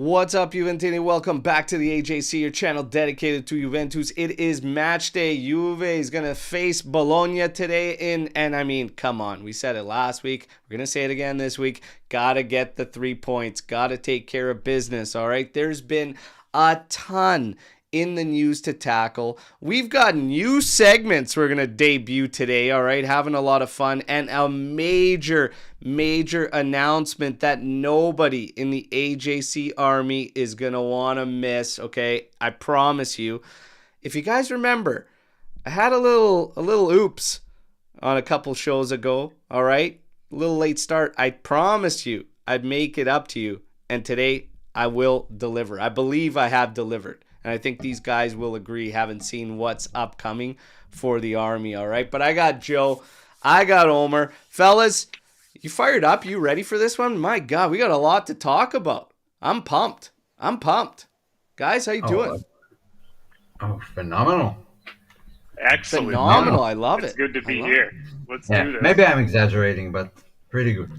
What's up, Juventini? Welcome back to the AJC, your channel dedicated to Juventus. It is match day. Juve is going to face Bologna today and I mean, come on. We said it last week. We're going to say it again this week. Got to get the 3 points. Got to take care of business, all right? There's been a ton in the news to tackle. We've got new segments we're going to debut today, all right? Having a lot of fun and a major announcement that nobody in the AJC army is going to want to miss, okay? I promise you. If you guys remember, I had a little oops on a couple shows ago, all right? A little late start. I promised you I'd make it up to you, and today I will deliver. I believe I have delivered. And I think these guys will agree, having seen what's upcoming for the Army, all right? But I got Joe. I got Omer. Fellas, you fired up? You ready for this one? My God, we got a lot to talk about. I'm pumped. Guys, how you doing? Phenomenal. Excellent. Phenomenal. I love It's it. good to be here. Let's do this. Maybe I'm exaggerating, but pretty good.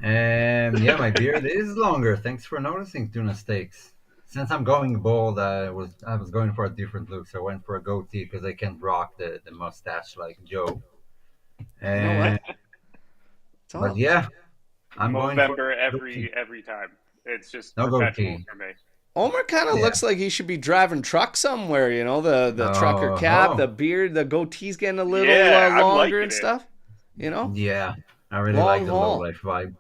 And yeah, my beard is longer. Thanks for noticing, Tuna Steaks. Since I'm going bald, I was going for a different look, so I went for a goatee because I can't rock the mustache like Joe. And but yeah, I'm November going for every time. It's just no perpetual goatee. for me. Omer kind of looks like he should be driving truck somewhere, you know, the trucker cap, the beard, the goatee's getting a little longer and stuff, you know? Yeah, I really Long like the haul. low life vibe.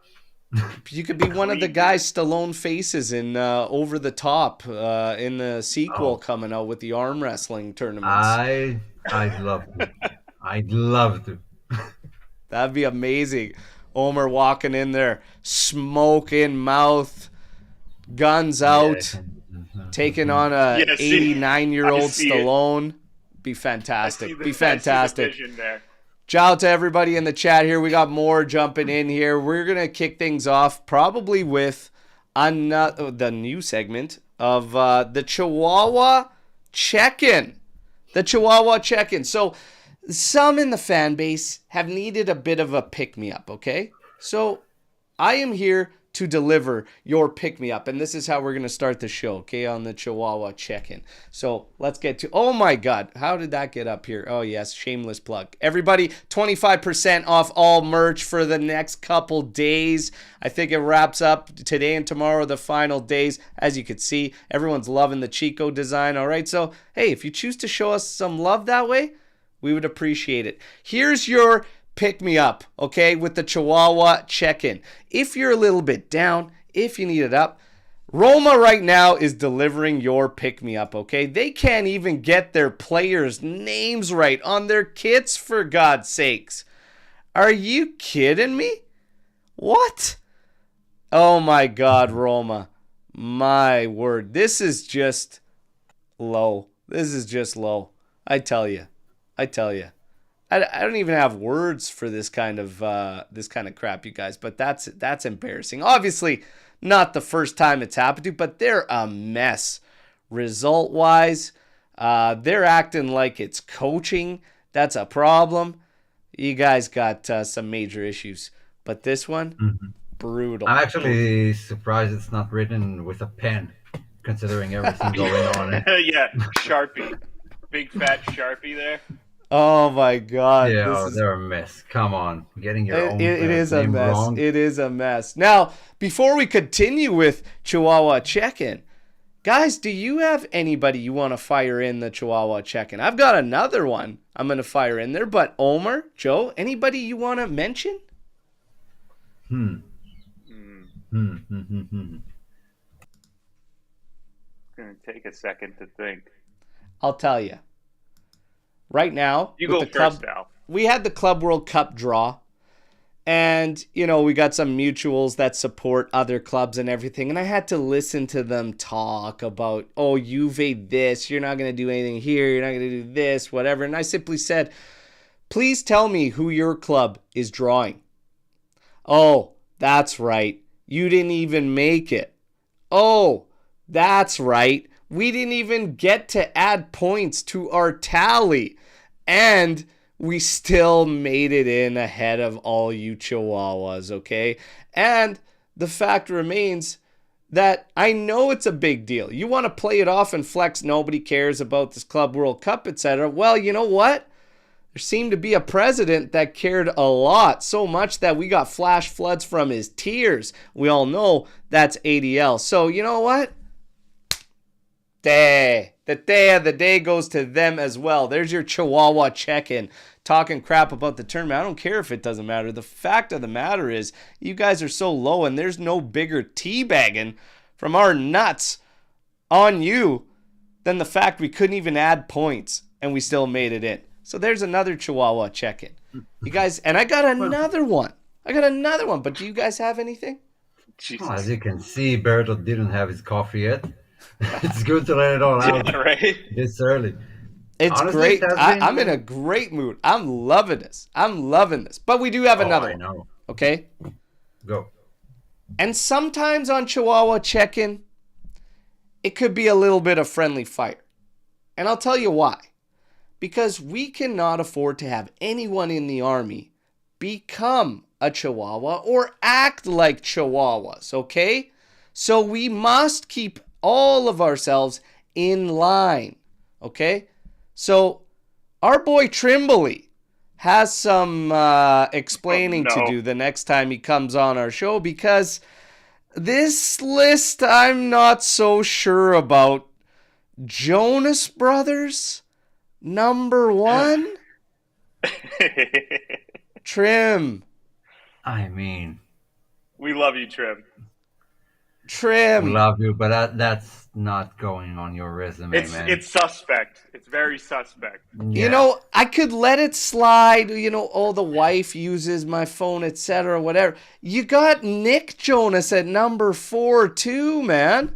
You could be one of the guys Stallone faces in Over the Top in the sequel coming out with the arm wrestling tournaments. I'd love to. I'd love to. That'd be amazing. Omer walking in there, smoke in mouth, guns out, taking on a 89-year-old Stallone. Be fantastic. Be fantastic. Shout out to everybody in the chat here. We got more jumping in here. We're going to kick things off probably with the new segment of the Chihuahua check-in. The Chihuahua check-in. So some in the fan base have needed a bit of a pick-me-up, okay? So I am here to deliver your pick-me-up, and this is how we're going to start the show, okay, on the Chihuahua check-in. So let's get to, oh my God, how did that get up here? Oh yes, shameless plug. Everybody, 25% off all merch for the next couple days. I think it wraps up today and tomorrow, the final days. As you can see, everyone's loving the Chico design, all right? So, hey, if you choose to show us some love that way, we would appreciate it. Here's your pick me up, okay, with the Chihuahua check-in. If you're a little bit down, if you need it up, Roma right now is delivering your pick me up, okay? They can't even get their players' names right on their kits, for God's sakes. Are you kidding me? What? Oh my God, Roma. My word. This is just low. This is just low. I tell you. I don't even have words for this kind of crap, you guys. But that's embarrassing. Obviously, not the first time it's happened to, but they're a mess. Result-wise, they're acting like it's coaching. That's a problem. You guys got some major issues, but this one, brutal. I'm actually surprised it's not written with a pen, considering everything going on. Yeah, Sharpie, big fat Sharpie there. Oh my God! Yeah, they're a mess. Come on, getting your own. It is a mess. Wrong. It is a mess. Now, before we continue with Chihuahua check-in, guys, do you have anybody you want to fire in the Chihuahua check-in? I've got another one I'm going to fire in there, but Omer, Joe, anybody you want to mention? Gonna take a second to think. I'll tell you. Right now, you go first now. We had the Club World Cup draw, and you know we got some mutuals that support other clubs and everything, and I had to listen to them talk about, oh, Juve this, you're not going to do anything here, you're not going to do this, whatever, and I simply said, please tell me who your club is drawing. Oh, that's right, you didn't even make it. Oh, that's right, we didn't even get to add points to our tally. And we still made it in ahead of all you Chihuahuas, okay? And the fact remains, that I know it's a big deal. You want to play it off and flex, nobody cares about this Club World Cup, etc. Well, you know what? There seemed to be a president that cared a lot, so much that we got flash floods from his tears. We all know that's ADL. So you know what? The day goes to them as well. There's your Chihuahua check-in. Talking crap about the tournament. I don't care if it doesn't matter. The fact of the matter is, you guys are so low and there's no bigger teabagging from our nuts on you than the fact we couldn't even add points and we still made it in. So there's another Chihuahua check-in. You guys, and I got another one. But do you guys have anything? Well, as you can see, Berto didn't have his coffee yet. It's good to let it all out this early. It's honestly, great. I'm in a great mood. I'm loving this. But we do have another one. Know. Okay? Go. And sometimes on Chihuahua check-in, it could be a little bit of friendly fire. And I'll tell you why. Because we cannot afford to have anyone in the Army become a Chihuahua or act like Chihuahuas, okay? So we must keep all of ourselves in line, okay? So our boy Trimbley has some explaining to do the next time he comes on our show, because this list I'm not so sure about. Jonas Brothers, number 1. Trim. I mean, we love you, Trim. We love you, but that's not going on your resume, man. It's suspect. It's very suspect. Yeah. You know, I could let it slide. You know, oh, the wife uses my phone, etc., whatever. You got Nick Jonas at number 4 too, man.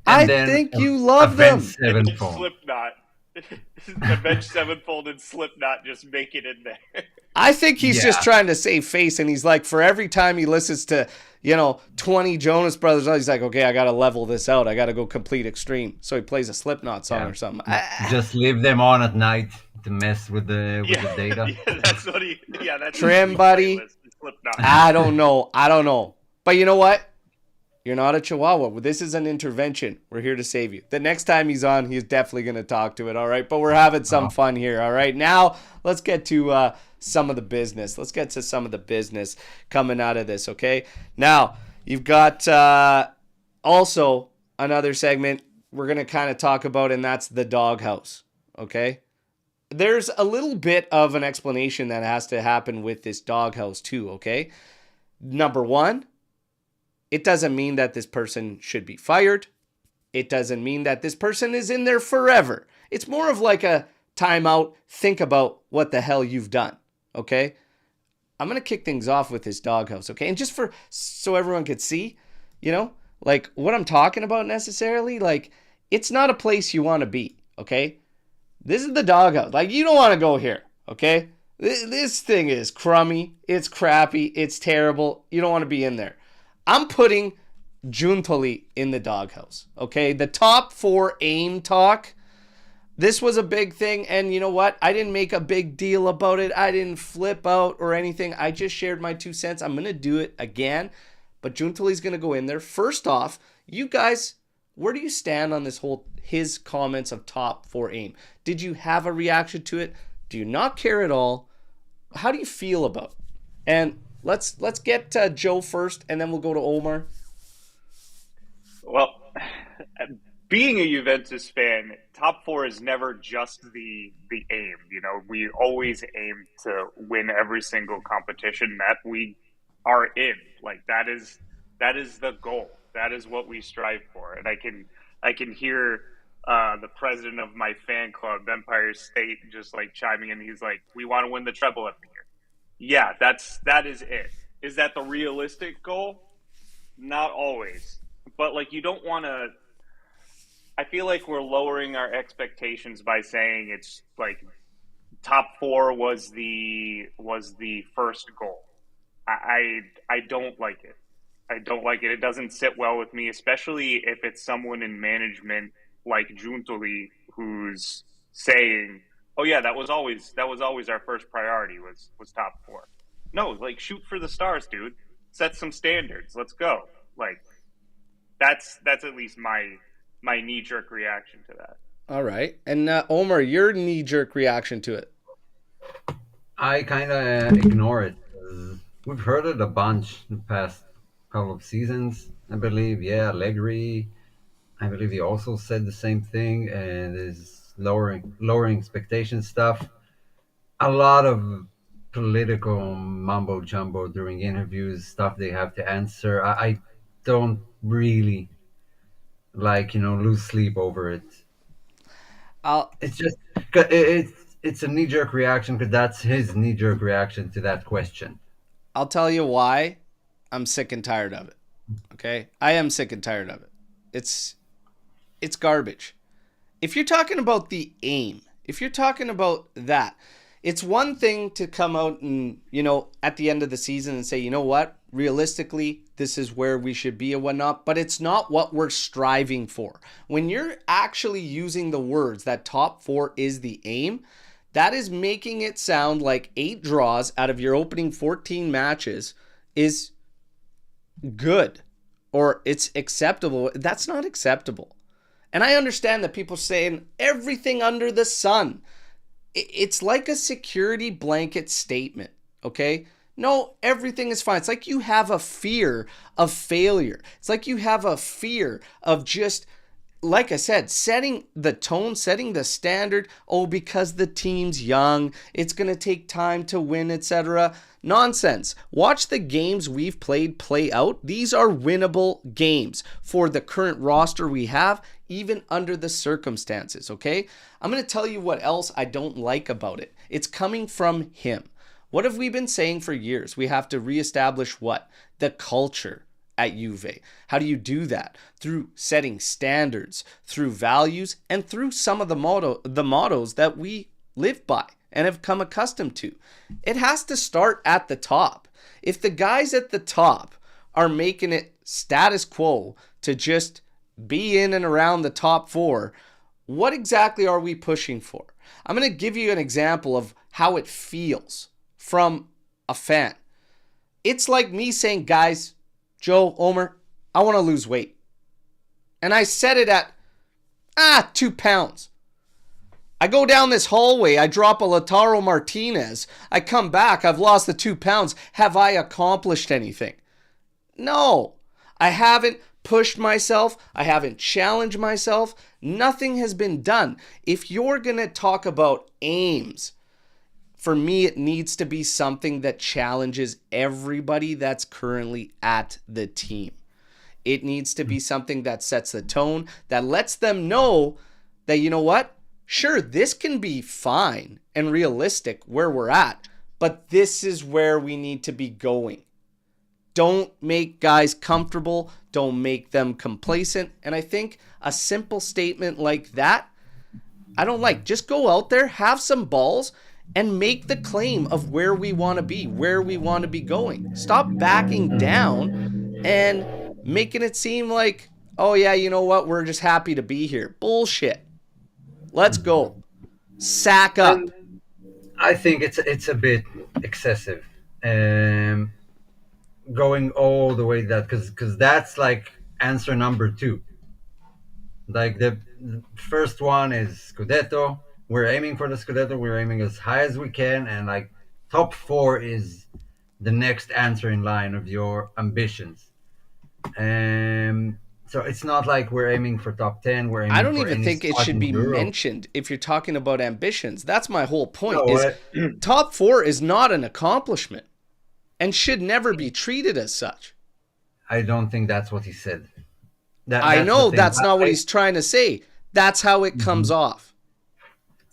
I think you love them. Slipknot. Avenged Sevenfold and Slipknot just make it in there. I think he's just trying to save face, and he's like, for every time he listens to, 20 Jonas Brothers, he's like, okay, I got to level this out. I got to go complete extreme. So he plays a Slipknot song or something. Just leave them on at night to mess with the data. Yeah, that's what that's Trim, buddy. I don't know. But you know what? You're not a Chihuahua. This is an intervention. We're here to save you. The next time he's on, he's definitely going to talk to it, all right? But we're having some fun here, all right? Now, let's get to some of the business. Let's get to some of the business coming out of this, okay? Now, you've got also another segment we're going to kind of talk about, and that's the doghouse, okay? There's a little bit of an explanation that has to happen with this doghouse too, okay? Number 1, it doesn't mean that this person should be fired. It doesn't mean that this person is in there forever. It's more of like a timeout. Think about what the hell you've done, okay? I'm going to kick things off with this doghouse, okay? And just so everyone could see, like what I'm talking about necessarily, like it's not a place you want to be, okay? This is the doghouse. Like you don't want to go here, okay? This thing is crummy. It's crappy. It's terrible. You don't want to be in there. I'm putting Giuntoli in the doghouse, okay? The top 4 aim talk, this was a big thing, and you know what? I didn't make a big deal about it. I didn't flip out or anything. I just shared my 2 cents. I'm going to do it again, but Giuntoli's going to go in there. First off, you guys, where do you stand on this whole, his comments of top 4 aim? Did you have a reaction to it? Do you not care at all? How do you feel about it? And Let's get Joe first, and then we'll go to Omer. Well, being a Juventus fan, top 4 is never just the aim. We always aim to win every single competition that we are in. Like that is the goal. That is what we strive for. And I can hear the president of my fan club, Empire State, just like chiming in. He's like, "We want to win the treble every year." Yeah, that is it. Is that the realistic goal? Not always. But like you don't want to I feel like we're lowering our expectations by saying it's like top 4 was the first goal. I don't like it. I don't like it. It doesn't sit well with me, especially if it's someone in management like Giuntoli who's saying, "Oh yeah, that was always our first priority was top 4." No, like shoot for the stars, dude. Set some standards. Let's go. Like That's at least my knee-jerk reaction to that. All right. And Omer, your knee-jerk reaction to it? I kind of ignore it. We've heard it a bunch in the past couple of seasons, I believe. Yeah, Allegri, I believe he also said the same thing, and is lowering expectation stuff. A lot of political mumbo jumbo during interviews, stuff they have to answer. I don't really lose sleep over it. I'll It's just it's a knee jerk reaction because that's his knee jerk reaction to that question. I'll tell you why I'm sick and tired of it. Okay? I am sick and tired of it. It's garbage. If you're talking about the aim, if you're talking about that, it's one thing to come out and, at the end of the season and say, you know what, realistically, this is where we should be and whatnot, but it's not what we're striving for. When you're actually using the words that top 4 is the aim, that is making it sound like 8 draws out of your opening 14 matches is good or it's acceptable. That's not acceptable. And I understand that people saying everything under the sun. It's like a security blanket statement, okay? No, everything is fine. It's like you have a fear of failure. It's like you have a fear of just, like I said, setting the tone, setting the standard. Oh, because the team's young, it's going to take time to win, etc. Nonsense. Watch the games we've played play out. These are winnable games for the current roster we have, even under the circumstances, okay? I'm going to tell you what else I don't like about it. It's coming from him. What have we been saying for years? We have to reestablish what? The culture at Juve. How do you do that? Through setting standards, through values, and through some of the mottos that we live by and have come accustomed to. It has to start at the top. If the guys at the top are making it status quo to just be in and around the top 4, what exactly are we pushing for? I'm going to give you an example of how it feels from a fan. It's like me saying, guys, Joe, Omer, I want to lose weight. And I set it at, 2 pounds. I go down this hallway, I drop a Lautaro Martinez, I come back, I've lost the 2 pounds. Have I accomplished anything? No, I haven't pushed myself. I haven't challenged myself. Nothing has been done. If you're going to talk about aims, for me, it needs to be something that challenges everybody that's currently at the team. It needs to be something that sets the tone, that lets them know that, you know what? Sure, this can be fine and realistic where we're at, but this is where we need to be going. Don't make guys comfortable. Don't make them complacent. And I think a simple statement like that, I don't like. Just go out there, have some balls, and make the claim of where we want to be, where we want to be going. Stop backing down and making it seem like, oh yeah, you know what? We're just happy to be here. Bullshit. Let's go. Sack up. I think it's a bit excessive. Going all the way that because that's like answer number 2. Like the first one is Scudetto. We're aiming for the Scudetto. We're aiming as high as we can, and like top 4 is the next answer in line of your ambitions. So it's not like we're aiming for top 10. We're aiming. I don't even think it should be mentioned if you're talking about ambitions. That's my whole point. Top 4 is not an accomplishment and should never be treated as such. I don't think that's what he said. I know that's not what he's trying to say. That's how it comes off.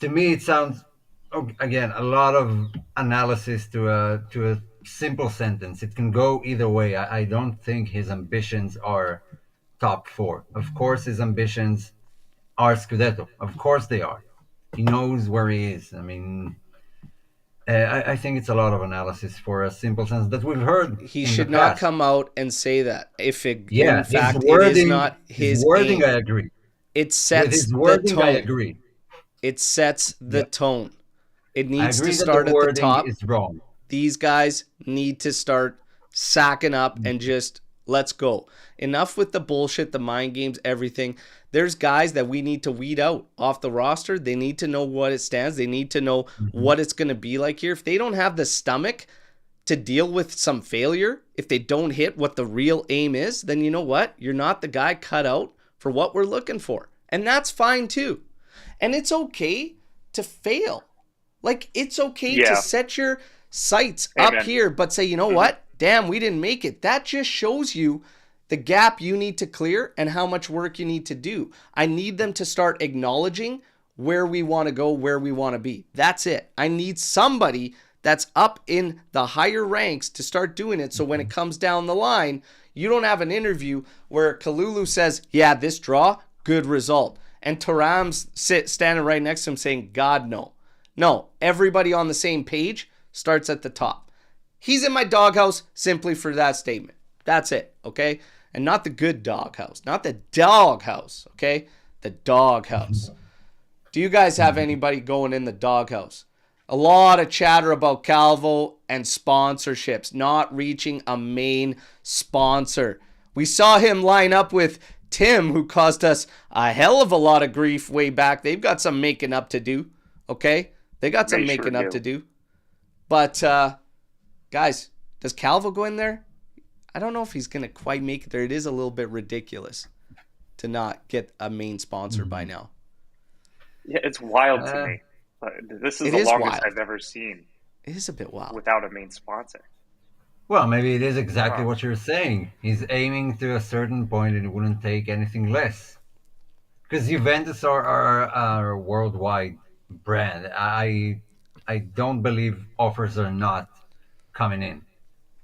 To me, it sounds, again, a lot of analysis to a simple sentence. It can go either way. I don't think his ambitions are top 4. Of course, his ambitions are Scudetto. Of course they are. He knows where he is. I mean, I think it's a lot of analysis for a simple sentence that we've heard. He should not come out and say that. If it, in fact, it is not his wording, aim. I agree. It sets the tone. I agree. It sets the tone. It needs to start at the top. Is wrong. These guys need to start sacking up and just Let's go. Enough with the bullshit, the mind games, everything. There's guys that we need to weed out off the roster. They need to know what it stands. They need to know what it's going to be like here. If they don't have the stomach to deal with some failure, if they don't hit what the real aim is, then you know what? You're not the guy cut out for what we're looking for. And that's fine too. And it's okay to fail. Like, it's okay to set your sights up here, but say, you know what? Damn, we didn't make it. That just shows you the gap you need to clear and how much work you need to do. I need them to start acknowledging where we want to go, where we want to be. That's it. I need somebody that's up in the higher ranks to start doing it. So when it comes down the line, you don't have an interview where Kalulu says, yeah, this draw, good result. And Thuram's standing right next to him saying, God, no. No, everybody on the same page starts at the top. He's in my doghouse simply for that statement. That's it, okay? And not the good doghouse, not the doghouse, okay? The doghouse. Do you guys have anybody going in the doghouse? A lot of chatter about Calvo and sponsorships, not reaching a main sponsor. We saw him line up with Tim, who caused us a hell of a lot of grief way back. They've got some making up to do, okay? They got some making up to do. But, guys, does Calvo go in there? I don't know if he's going to quite make it there. It is a little bit ridiculous to not get a main sponsor by now. Yeah, it's wild to me. This is the longest I've ever seen. It is a bit wild. Without a main sponsor. Well, maybe it is exactly what you're saying. He's aiming to a certain point and he wouldn't take anything less. Because Juventus are a worldwide brand. I don't believe offers are not coming in.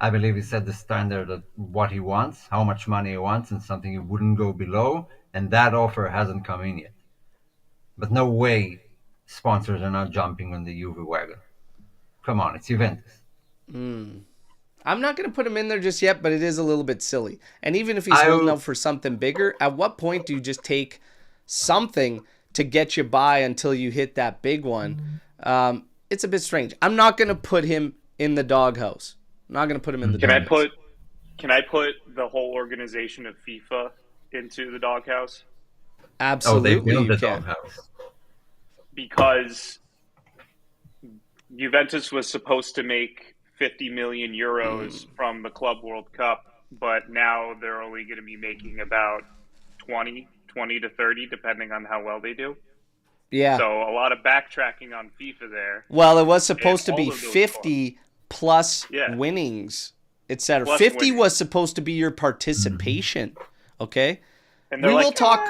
I believe he set the standard of what he wants, how much money he wants, and something he wouldn't go below, and that offer hasn't come in yet. But no way sponsors are not jumping on the Juve wagon. Come on, it's Juventus. I'm not going to put him in there just yet, but it is a little bit silly. And even if he's holding out for something bigger, at what point do you just take something to get you by until you hit that big one? It's a bit strange. I'm not going to put him in the doghouse. I'm not going to put him in the doghouse. Can I put the whole organization of FIFA into the doghouse? Absolutely, you can. Doghouse. Because Juventus was supposed to make 50 million euros from the Club World Cup, but now they're only going to be making about 20 to 30, depending on how well they do. Yeah. So a lot of backtracking on FIFA there. Well, it was supposed to be 50 plus winnings, etc. 50 winnings was supposed to be your participation. Okay. And we will talk.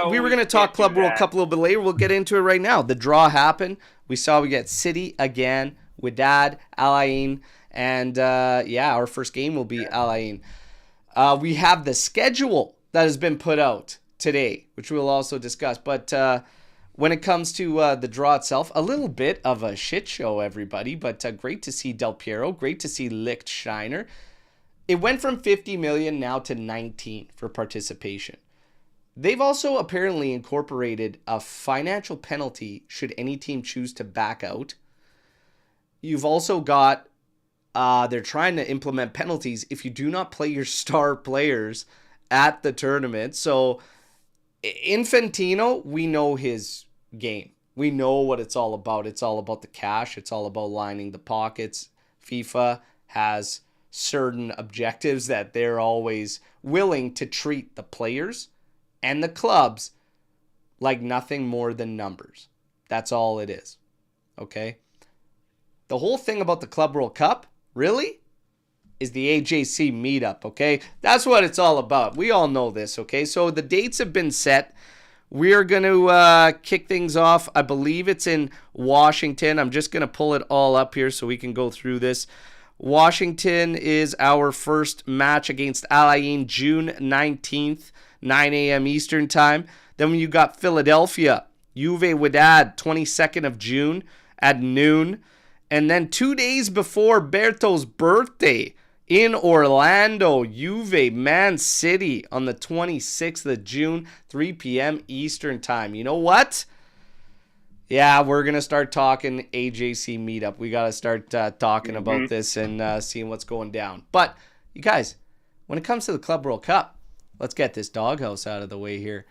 We were going to talk Club World Cup a little bit later. We'll get into it right now. The draw happened. We get City again, Wydad, Al Ain, and our first game will be Al Ain. We have the schedule that has been put out today, which we'll also discuss. But when it comes to the draw itself, a little bit of a shit show, everybody. But great to see Del Piero. Great to see Lichtsteiner. It went from 50 million now to 19 for participation. They've also apparently incorporated a financial penalty should any team choose to back out. You've also got, they're trying to implement penalties if you do not play your star players at the tournament. So Infantino, we know his game. We know what it's all about. It's all about the cash. It's all about lining the pockets. FIFA has certain objectives that they're always willing to treat the players and the clubs like nothing more than numbers. That's all it is. Okay? The whole thing about the Club World Cup, really, is the AJC meetup, okay? That's what it's all about. We all know this, okay? So the dates have been set. We're going to kick things off. I believe it's in Washington. I'm just going to pull it all up here so we can go through this. Washington is our first match against Al Ain, June 19th. 9 a.m. Eastern time. Then when you got Philadelphia, Juve Wydad, 22nd of June at noon. And then 2 days before Berto's birthday in Orlando, Juve Man City on the 26th of June, 3 p.m. Eastern time. You know what? Yeah, we're going to start talking AJC meetup. We got to start talking about this and seeing what's going down. But, you guys, when it comes to the Club World Cup, let's get this doghouse out of the way here.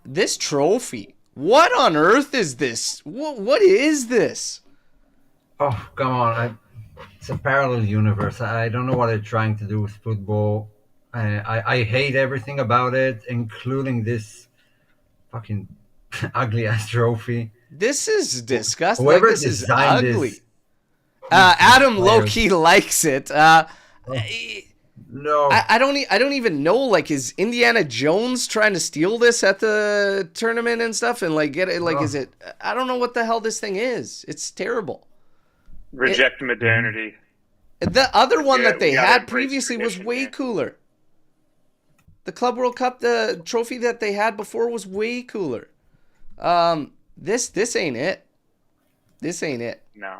This trophy. What on earth is this? What is this? Oh, come on. It's a parallel universe. I don't know what they're trying to do with football. I hate everything about it, including this fucking ugly ass trophy. This is disgusting. Whoever this is designed ugly. this Adam players- low-key likes it. No, I don't even know. Like, is Indiana Jones trying to steal this at the tournament and stuff, and like get it? Like, is it? I don't know what the hell this thing is. It's terrible. Reject modernity. The other one that they we gotta had embrace previously was tradition, way man. cooler. The Club World Cup, the trophy that they had before was way cooler. This ain't it. This ain't it. No.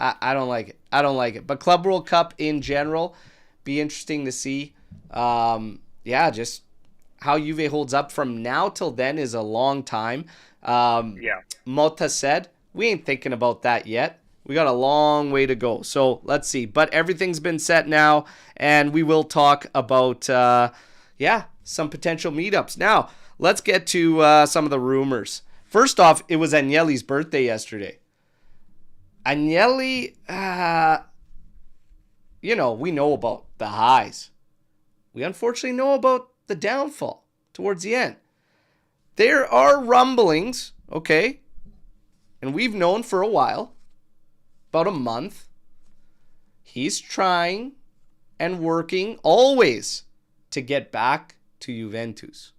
I don't like it. I don't like it. But Club World Cup in general, be interesting to see. Just how Juve holds up from now till then is a long time. Mota said, we ain't thinking about that yet. We got a long way to go. So let's see. But everything's been set now, and we will talk about, some potential meetups. Now, let's get to some of the rumors. First off, it was Agnelli's birthday yesterday. Agnelli, we know about the highs. We unfortunately know about the downfall towards the end. There are rumblings, okay, and we've known for a while, about a month. He's trying and working always to get back to Juventus.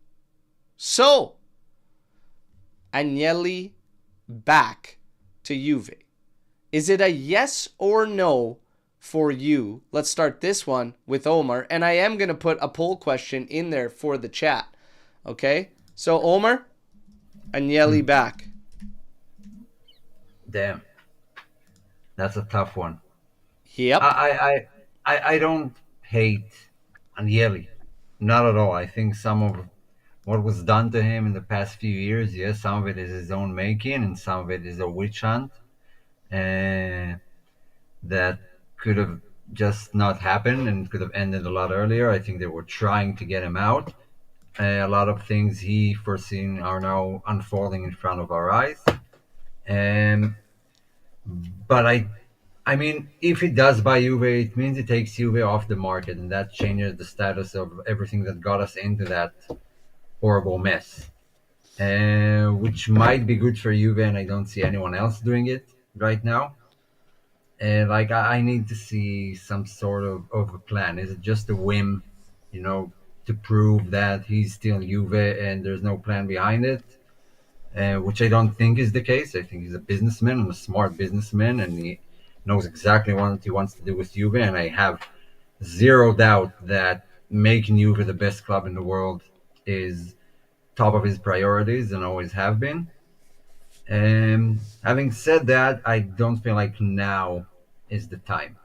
So, Agnelli back to Juve. Is it a yes or no for you? Let's start this one with Omer. And I am going to put a poll question in there for the chat. Okay? So, Omer, Agnelli back. damn, that's a tough one. Yep. I don't hate Agnelli, not at all. I think some of what was done to him in the past few years, yes, some of it is his own making, and some of it is a witch hunt, and that could have just not happened and could have ended a lot earlier. I think they were trying to get him out. A lot of things he foreseen are now unfolding in front of our eyes. But I mean, if he does buy Juve, it means it takes Juve off the market, and that changes the status of everything that got us into that horrible mess. Which might be good for Juve, and I don't see anyone else doing it right now. I need to see some sort of a plan. Is it just a whim, to prove that he's still Juve and there's no plan behind it? Which I don't think is the case. I think he's a businessman and a smart businessman, and he knows exactly what he wants to do with Juve. And I have zero doubt that making Juve the best club in the world is top of his priorities and always have been. Having said that, I don't feel like now is the time.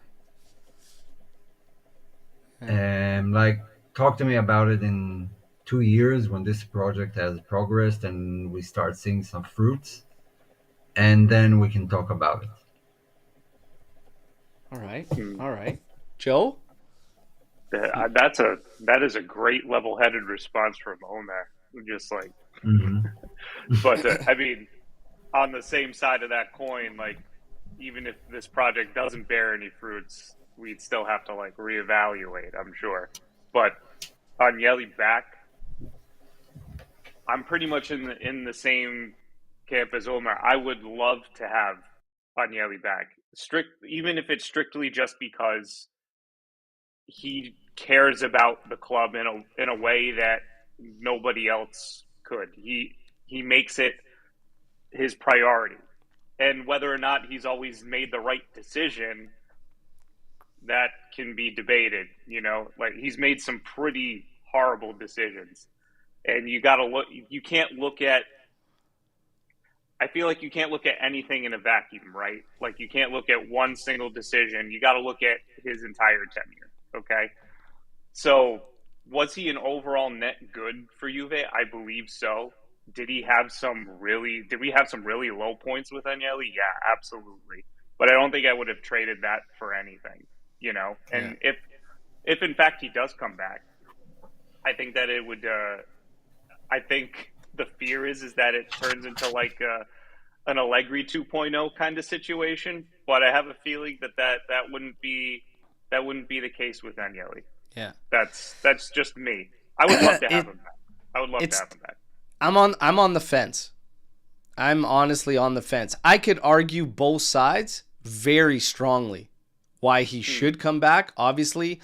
Talk to me about it in 2 years when this project has progressed and we start seeing some fruits, and then we can talk about it. All right. Joe? That is a great level-headed response from Omer. Just like, but I mean, on the same side of that coin, like, even if this project doesn't bear any fruits, we'd still have to like reevaluate, I'm sure. But Agnelli back, I'm pretty much in the same camp as Omer. I would love to have Agnelli back, even if it's strictly just because he cares about the club in a way that nobody else could. He makes it his priority, and whether or not he's always made the right decision, that can be debated. Like, he's made some pretty horrible decisions, and you can't look at. I feel like you can't look at anything in a vacuum, right? Like, you can't look at one single decision. You got to look at his entire tenure. Okay, so. Was he an overall net good for Juve? I believe so. Did we have some really low points with Agnelli? Yeah, absolutely. But I don't think I would have traded that for anything, And if in fact he does come back, I think that it would. I think the fear is that it turns into like an Allegri 2.0 kind of situation. But I have a feeling that wouldn't be the case with Agnelli. Yeah, that's just me. I would love to have him back. I would love to have him back. I'm on the fence. I'm honestly on the fence. I could argue both sides very strongly why he should come back. Obviously,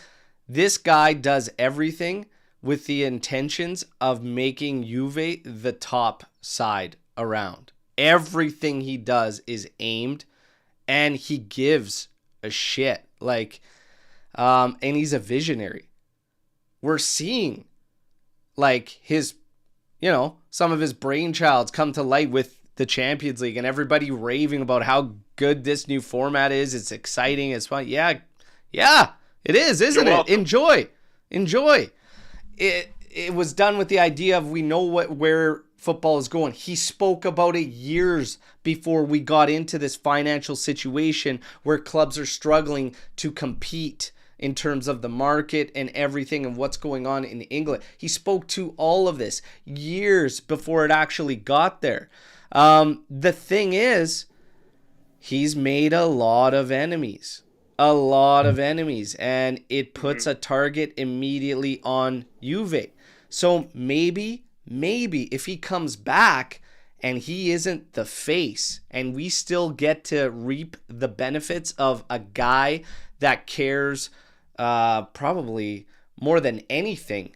this guy does everything with the intentions of making Juve the top side around. Everything he does is aimed, and he gives a shit. Like, and he's a visionary. We're seeing, like, his, some of his brainchilds come to light with the Champions League, and everybody raving about how good this new format is. It's exciting. It's fun. Yeah, it is, isn't it? Enjoy. It was done with the idea of we know where football is going. He spoke about it years before we got into this financial situation where clubs are struggling to compete in terms of the market and everything and what's going on in England. He spoke to all of this years before it actually got there. The thing is, he's made a lot of enemies. And it puts a target immediately on Juve. So maybe if he comes back and he isn't the face and we still get to reap the benefits of a guy that cares probably more than anything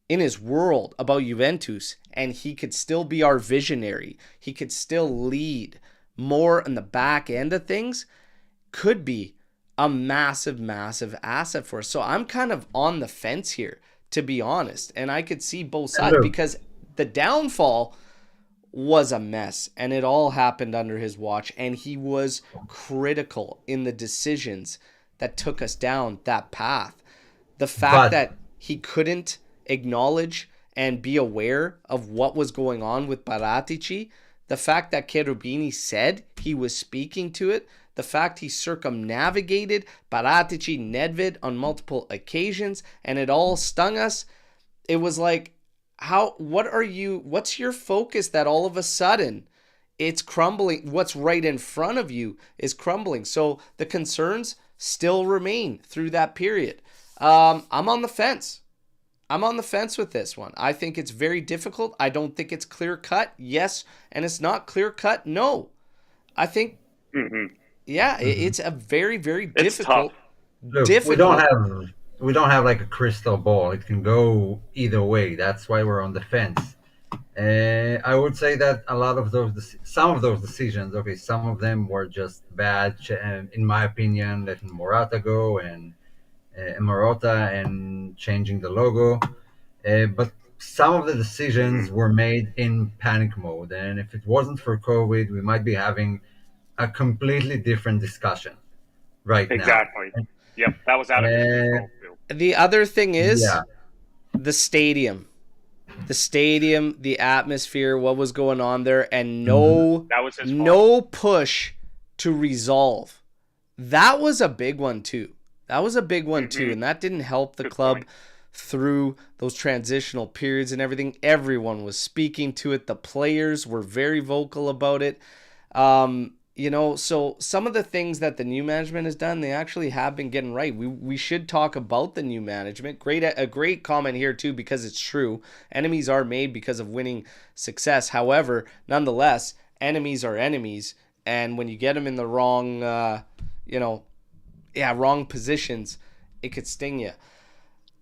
in his world about Juventus, and he could still be our visionary, he could still lead more on the back end of things, could be a massive asset for us. So I'm kind of on the fence here, to be honest, and I could see both sides because the downfall was a mess and it all happened under his watch, and he was critical in the decisions that took us down that path. The fact that he couldn't acknowledge and be aware of what was going on with Paratici, the fact that Cherubini said he was speaking to it, the fact he circumnavigated Paratici, Nedved on multiple occasions, and it all stung us. It was like, what's your focus that all of a sudden it's crumbling? What's right in front of you is crumbling. So the concerns still remain through that period. I'm on the fence. I'm on the fence with this one. I think it's very difficult. I don't think it's clear-cut, yes, and it's not clear-cut, no. I think, it's a very, very difficult. Look, we don't have like a crystal ball. It can go either way. That's why we're on the fence. I would say that some of those decisions, some of them were just bad. In my opinion, letting Morata go and Marotta and changing the logo. But some of the decisions were made in panic mode. And if it wasn't for COVID, we might be having a completely different discussion right now. Exactly. Yep, that was out of control too. The other thing is the stadium. The stadium, the atmosphere, what was going on there, and no push to resolve. That was a big one too. And that didn't help the club through those transitional periods and everything. Everyone was speaking to it. The players were very vocal about it. So some of the things that the new management has done, they actually have been getting right. We should talk about the new management. A great comment here too, because it's true. Enemies are made because of winning success. However, nonetheless, enemies are enemies. And when you get them in the wrong, wrong positions, it could sting you.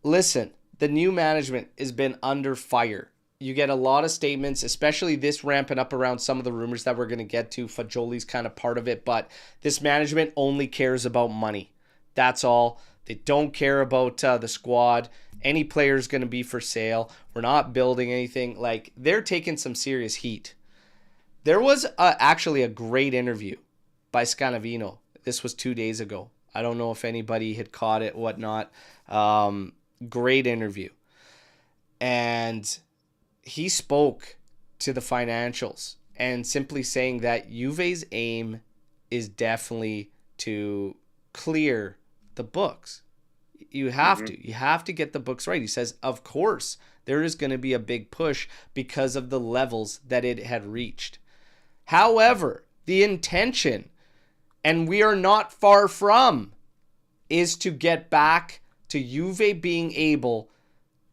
Listen, the new management has been under fire. You get a lot of statements, especially this ramping up around some of the rumors that we're going to get to. Fagioli's kind of part of it, but this management only cares about money. That's all. They don't care about the squad. Any player is going to be for sale. We're not building anything. Like, they're taking some serious heat. There was actually a great interview by Scanavino. This was 2 days ago. I don't know if anybody had caught it, whatnot. Great interview. And he spoke to the financials and simply saying that Juve's aim is definitely to clear the books. You have to. You have to get the books right. He says, of course, there is going to be a big push because of the levels that it had reached. However, the intention, and we are not far from, is to get back to Juve being able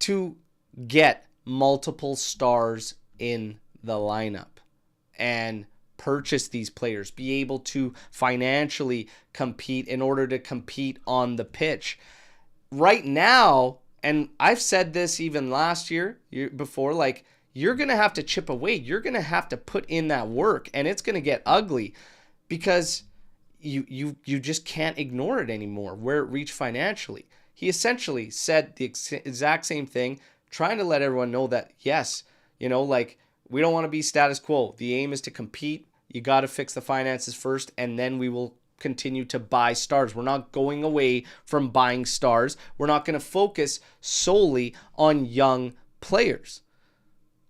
to get multiple stars in the lineup and purchase these players, be able to financially compete in order to compete on the pitch. Right now, and I've said this even last year before, like, you're going to have to chip away. You're going to have to put in that work, and it's going to get ugly because you just can't ignore it anymore, where it reached financially. He essentially said the exact same thing, trying to let everyone know that, yes, you know, like, we don't want to be status quo. The aim is to compete. You got to fix the finances first, and then we will continue to buy stars. We're not going away from buying stars. We're not going to focus solely on young players.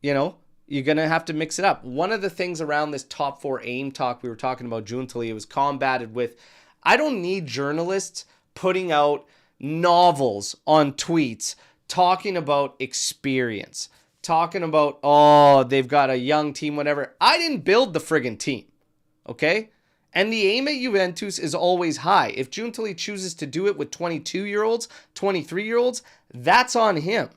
You know, you're going to have to mix it up. One of the things around this top 4 aim talk we were talking about, Juntali, it was combated with, I don't need journalists putting out novels on tweets talking about experience, talking about, oh, they've got a young team, whatever. I didn't build the friggin' team, okay? And the aim at Juventus is always high. If Juntali chooses to do it with 22-year-olds, 23-year-olds, that's on him.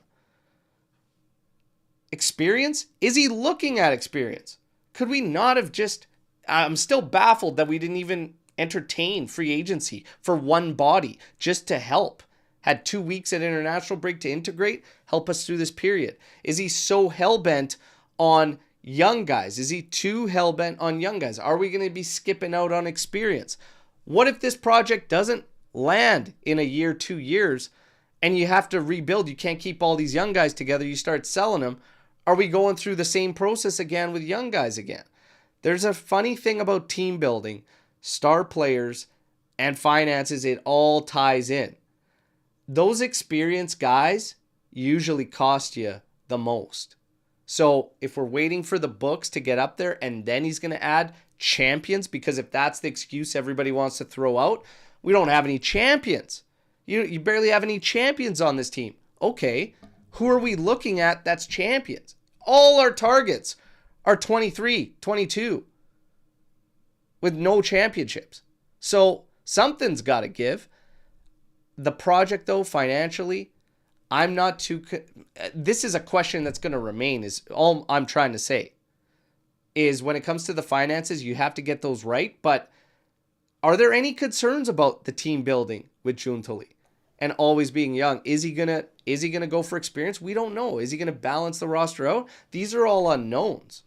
Experience? Is he looking at experience? Could we not have just... I'm still baffled that we didn't even entertain free agency for one body just to help. Had 2 weeks at international break to integrate, help us through this period. Is he so hell-bent on young guys? Is he too hell-bent on young guys? Are we going to be skipping out on experience? What if this project doesn't land in a year, 2 years, and you have to rebuild? You can't keep all these young guys together. You start selling them. Are we going through the same process again with young guys again? There's a funny thing about team building, star players, and finances. It all ties in. Those experienced guys usually cost you the most. So if we're waiting for the books to get up there and then he's going to add champions, because if that's the excuse everybody wants to throw out, we don't have any champions. You barely have any champions on this team. Okay, who are we looking at that's champions? All our targets are 23, 22 with no championships. So something's got to give. The project, though, financially, I'm not too... This is a question that's going to remain, is all I'm trying to say. Is when it comes to the finances, you have to get those right. But are there any concerns about the team building with Juntali and always being young? Is he gonna go for experience? We don't know. Is he gonna balance the roster out? These are all unknowns.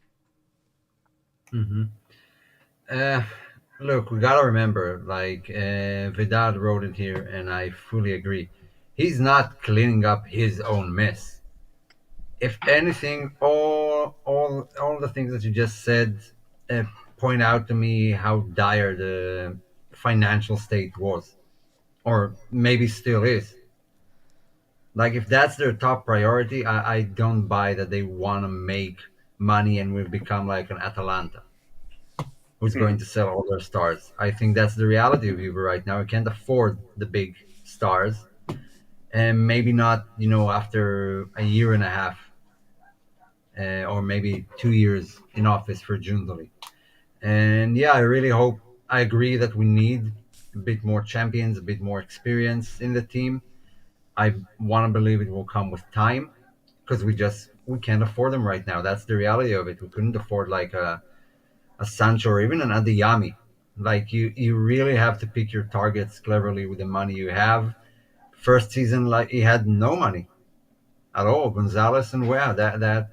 Look, we gotta remember, like, Vidal wrote it here, and I fully agree. He's not cleaning up his own mess. If anything, all the things that you just said point out to me how dire the financial state was, or maybe still is. Like, if that's their top priority, I don't buy that they want to make money and will become like an Atalanta, who's going to sell all their stars. I think that's the reality of Juve right now. We can't afford the big stars, and maybe not, after a year and a half, or maybe 2 years in office for Juntali. And yeah, I agree that we need a bit more champions, a bit more experience in the team. I want to believe it will come with time, because we can't afford them right now. That's the reality of it. We couldn't afford like a Sancho or even an Adeyemi. Like, you really have to pick your targets cleverly with the money you have. First season, like, he had no money at all. Gonzalez and Wea, that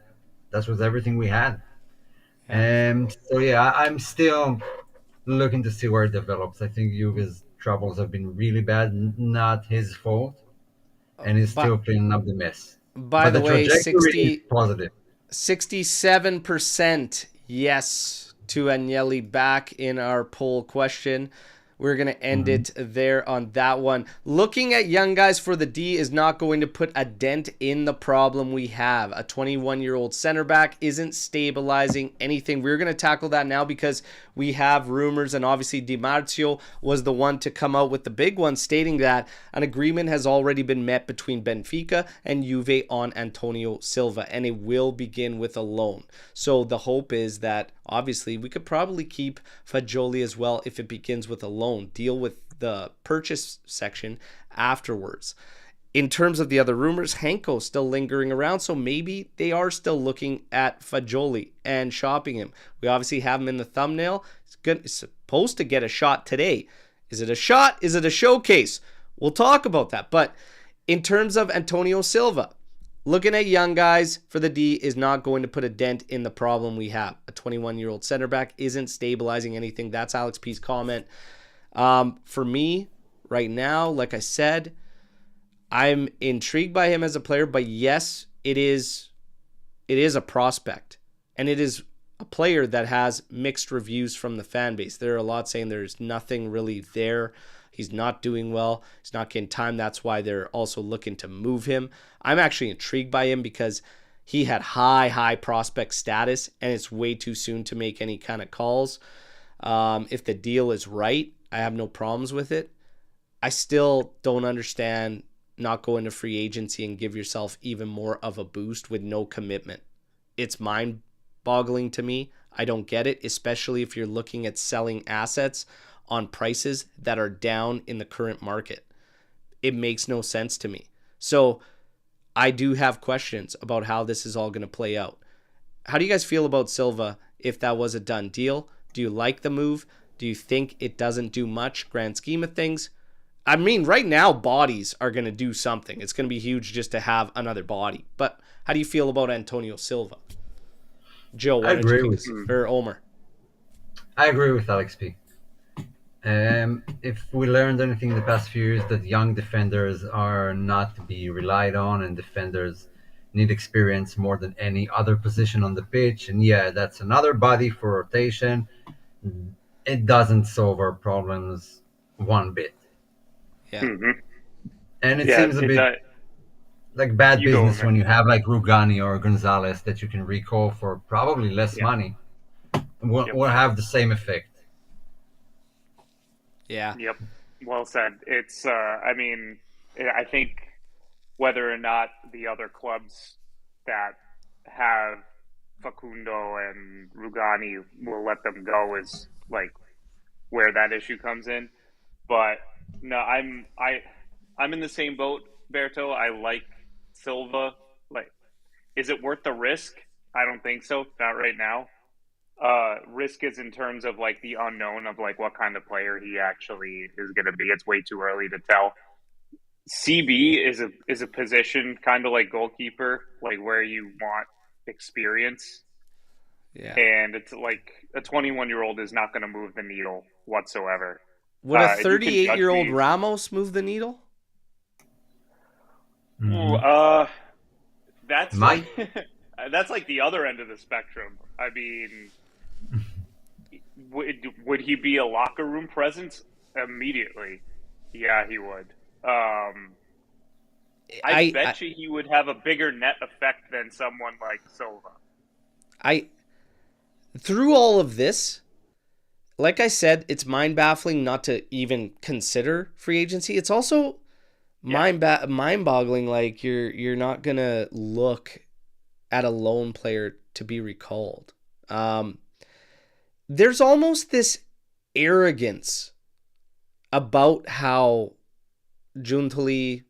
was everything we had. And so yeah, I'm still looking to see where it develops. I think Juve's troubles have been really bad, not his fault, and he's still cleaning up the mess. By the way, is positive. 67% yes to Agnelli back in our poll question. we're going to end it there on that one. Looking at young guys for the D is not going to put a dent in the problem we have. A 21-year-old center back isn't stabilizing anything. We're going to tackle that now because we have rumors, and obviously Di Marzio was the one to come out with the big one stating that an agreement has already been met between Benfica and Juve on Antonio Silva, and it will begin with a loan. So the hope is that obviously we could probably keep Fagioli as well if it begins with a loan. Deal with the purchase section afterwards. In terms of the other rumors, Henko's still lingering around, so maybe they are still looking at Fagioli and shopping him. We obviously have him in the thumbnail. It's supposed to get a shot today. Is it a shot? Is it a showcase? We'll talk about that. But in terms of Antonio Silva, looking at young guys for the D is not going to put a dent in the problem we have. A 21-year-old center back isn't stabilizing anything. That's Alex P's comment. For me, right now, like I said, I'm intrigued by him as a player, but yes, it is a prospect, and it is a player that has mixed reviews from the fan base. There are a lot saying there's nothing really there. He's not doing well. He's not getting time. That's why they're also looking to move him. I'm actually intrigued by him because he had high prospect status, and it's way too soon to make any kind of calls. If the deal is right, I have no problems with it. I still don't understand not going to free agency and give yourself even more of a boost with no commitment. It's mind-boggling to me. I don't get it, especially if you're looking at selling assets on prices that are down in the current market. It makes no sense to me. So I do have questions about how this is all going to play out. How do you guys feel about Silva if that was a done deal? Do you like the move? Do you think it doesn't do much grand scheme of things? I mean, right now, bodies are going to do something. It's going to be huge just to have another body. But how do you feel about Antonio Silva? Joe, why don't you think or Omer? I agree with Alex P. If we learned anything in the past few years, that young defenders are not to be relied on, and defenders need experience more than any other position on the pitch. And yeah, that's another body for rotation. It doesn't solve our problems one bit. Yeah. And it seems a bit like bad business when you have like Rugani or Gonzalez that you can recall for probably less money. Will have the same effect. Yeah. Yep. Well said. It's, I mean, I think whether or not the other clubs that have Facundo and Rugani will let them go is like where that issue comes in. But no, I'm in the same boat, Berto. I like Silva. Like, is it worth the risk? I don't think so. Not right now. Risk is in terms of like the unknown of like what kind of player he actually is going to be. It's way too early to tell. CB is a position kind of like goalkeeper, like where you want experience. Yeah. And it's like a 21-year-old is not going to move the needle whatsoever. Would a 38-year-old Ramos move the needle? That's like, that's like the other end of the spectrum. I mean, would he be a locker room presence immediately? Yeah, he would. I bet you he would have a bigger net effect than someone like Silva. Through all of this, like I said, it's mind-baffling not to even consider free agency. It's also mind-boggling, like you're not gonna look at a lone player to be recalled. There's almost this arrogance about how Giuntoli,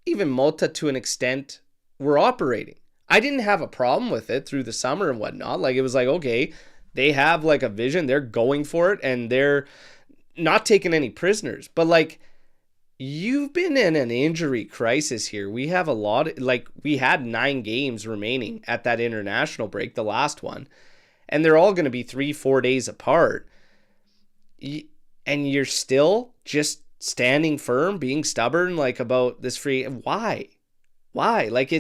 even Mota to an extent, were operating. I didn't have a problem with it through the summer and whatnot. Like, it was like, okay, they have like a vision, they're going for it, and they're not taking any prisoners. But like, you've been in an injury crisis here. We have a lot, like we had 9 games remaining at that international break, the last one, and they're all going to be 3-4 days apart. And you're still just standing firm, being stubborn, like about this free. Why? Like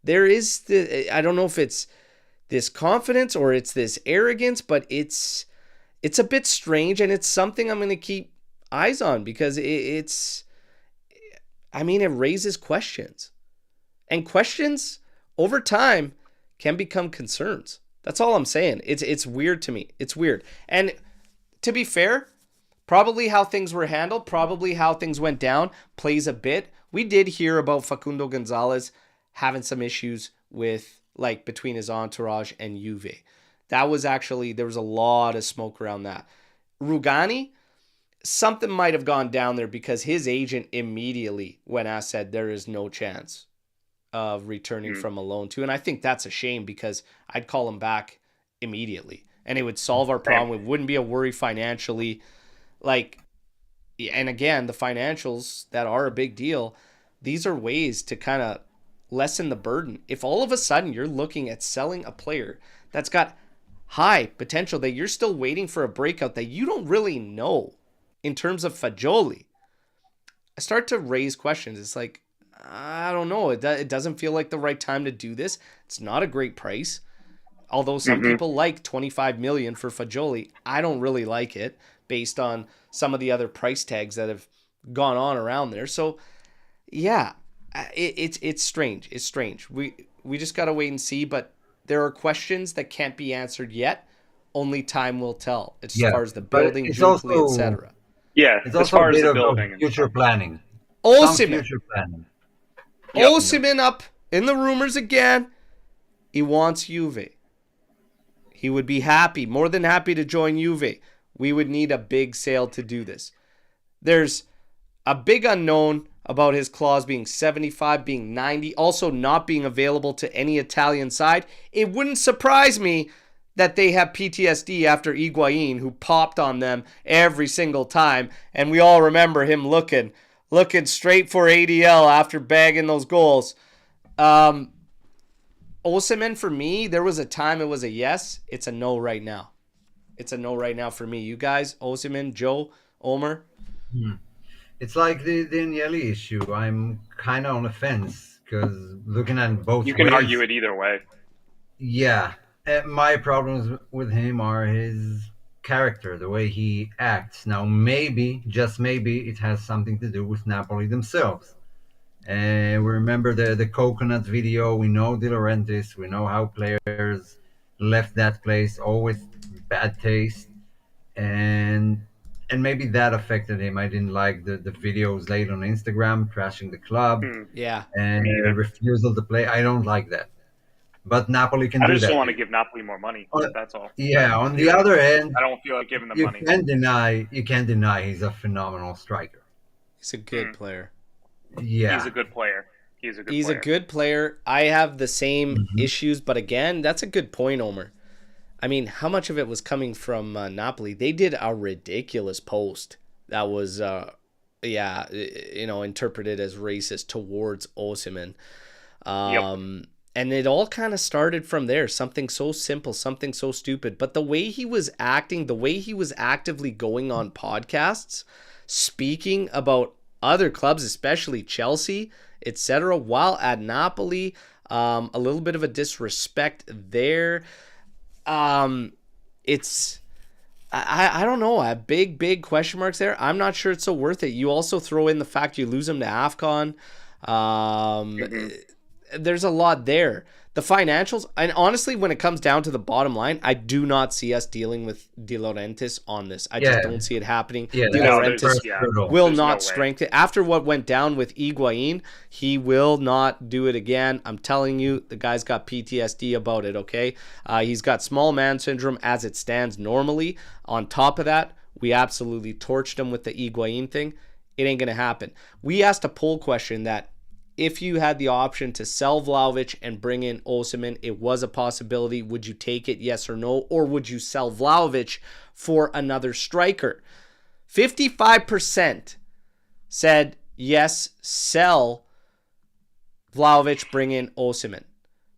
there is I don't know if it's this confidence or it's this arrogance, but it's a bit strange, and it's something I'm going to keep eyes on, because it's, I mean, it raises questions. And questions over time can become concerns. That's all I'm saying. It's weird to me. It's weird. And to be fair, probably how things were handled, probably how things went down plays a bit. We did hear about Facundo Gonzalez having some issues with, like, between his entourage and Juve. That was actually, there was a lot of smoke around that. Rugani, something might have gone down there because his agent immediately, when asked, said there is no chance of returning from a loan too. And I think that's a shame, because I'd call him back immediately and it would solve our problem. It wouldn't be a worry financially. Like, and again, the financials that are a big deal, these are ways to kind of lessen the burden. If all of a sudden you're looking at selling a player that's got high potential, that you're still waiting for a breakout that you don't really know in terms of Fagioli, I start to raise questions. It's like, I don't know. It doesn't feel like the right time to do this. It's not a great price. Although some people like 25 million for Fagioli, I don't really like it based on some of the other price tags that have gone on around there. So, yeah, it's strange. It's strange. We just got to wait and see, but there are questions that can't be answered yet. Only time will tell, as far as the building, Juve, etc. Yeah, it's as also far a as bit the of building. Future planning. Osimhen. Future planning. Osimhen up in the rumors again. He wants Juve. He would be happy, more than happy to join Juve. We would need a big sale to do this. There's a big unknown about his clause being 75, being 90, also not being available to any Italian side. It wouldn't surprise me that they have PTSD after Higuain, who popped on them every single time. And we all remember him looking straight for ADL after bagging those goals. Osimhen, for me, there was a time it was a yes. It's a no right now. It's a no right now for me. You guys, Osimhen, Joe, Omer? It's like the Agnelli issue. I'm kind of on the fence, because looking at both ways... You can argue it either way. Yeah. My problems with him are his character, the way he acts. Now, maybe, just maybe, it has something to do with Napoli themselves. And we remember the coconut video. We know De Laurentiis. We know how players left that place, always bad taste. And maybe that affected him. I didn't like the videos late on Instagram, trashing the club. Yeah. And the refusal to play. I don't like that. But Napoli can do that. I just don't want to give Napoli more money. That's all. Yeah, on the other hand, I don't feel like giving them money. You can't deny he's a phenomenal striker. He's a good player. Yeah. He's a good player. He's a good player. I have the same issues, but again, that's a good point, Omer. I mean, how much of it was coming from Napoli? They did a ridiculous post that was, interpreted as racist towards Osimhen. And it all kind of started from there. Something so simple, something so stupid. But the way he was acting, the way he was actively going on podcasts, speaking about other clubs, especially Chelsea, etc., while at Napoli, a little bit of a disrespect there. It's, I don't know, I have big question marks there. I'm not sure it's so worth it. You also throw in the fact you lose him to AFCON. There's a lot there. The financials, and honestly, when it comes down to the bottom line, I do not see us dealing with De Laurentiis on this. I just don't see it happening. De Laurentiis will not strengthen. After what went down with Higuain, he will not do it again. I'm telling you, the guy's got PTSD about it, okay? He's got small man syndrome as it stands normally. On top of that, we absolutely torched him with the Higuain thing. It ain't going to happen. We asked a poll question that if you had the option to sell Vlahovic and bring in Osimhen, it was a possibility. Would you take it, yes or no? Or would you sell Vlahovic for another striker? 55% said yes, sell Vlahovic, bring in Osimhen.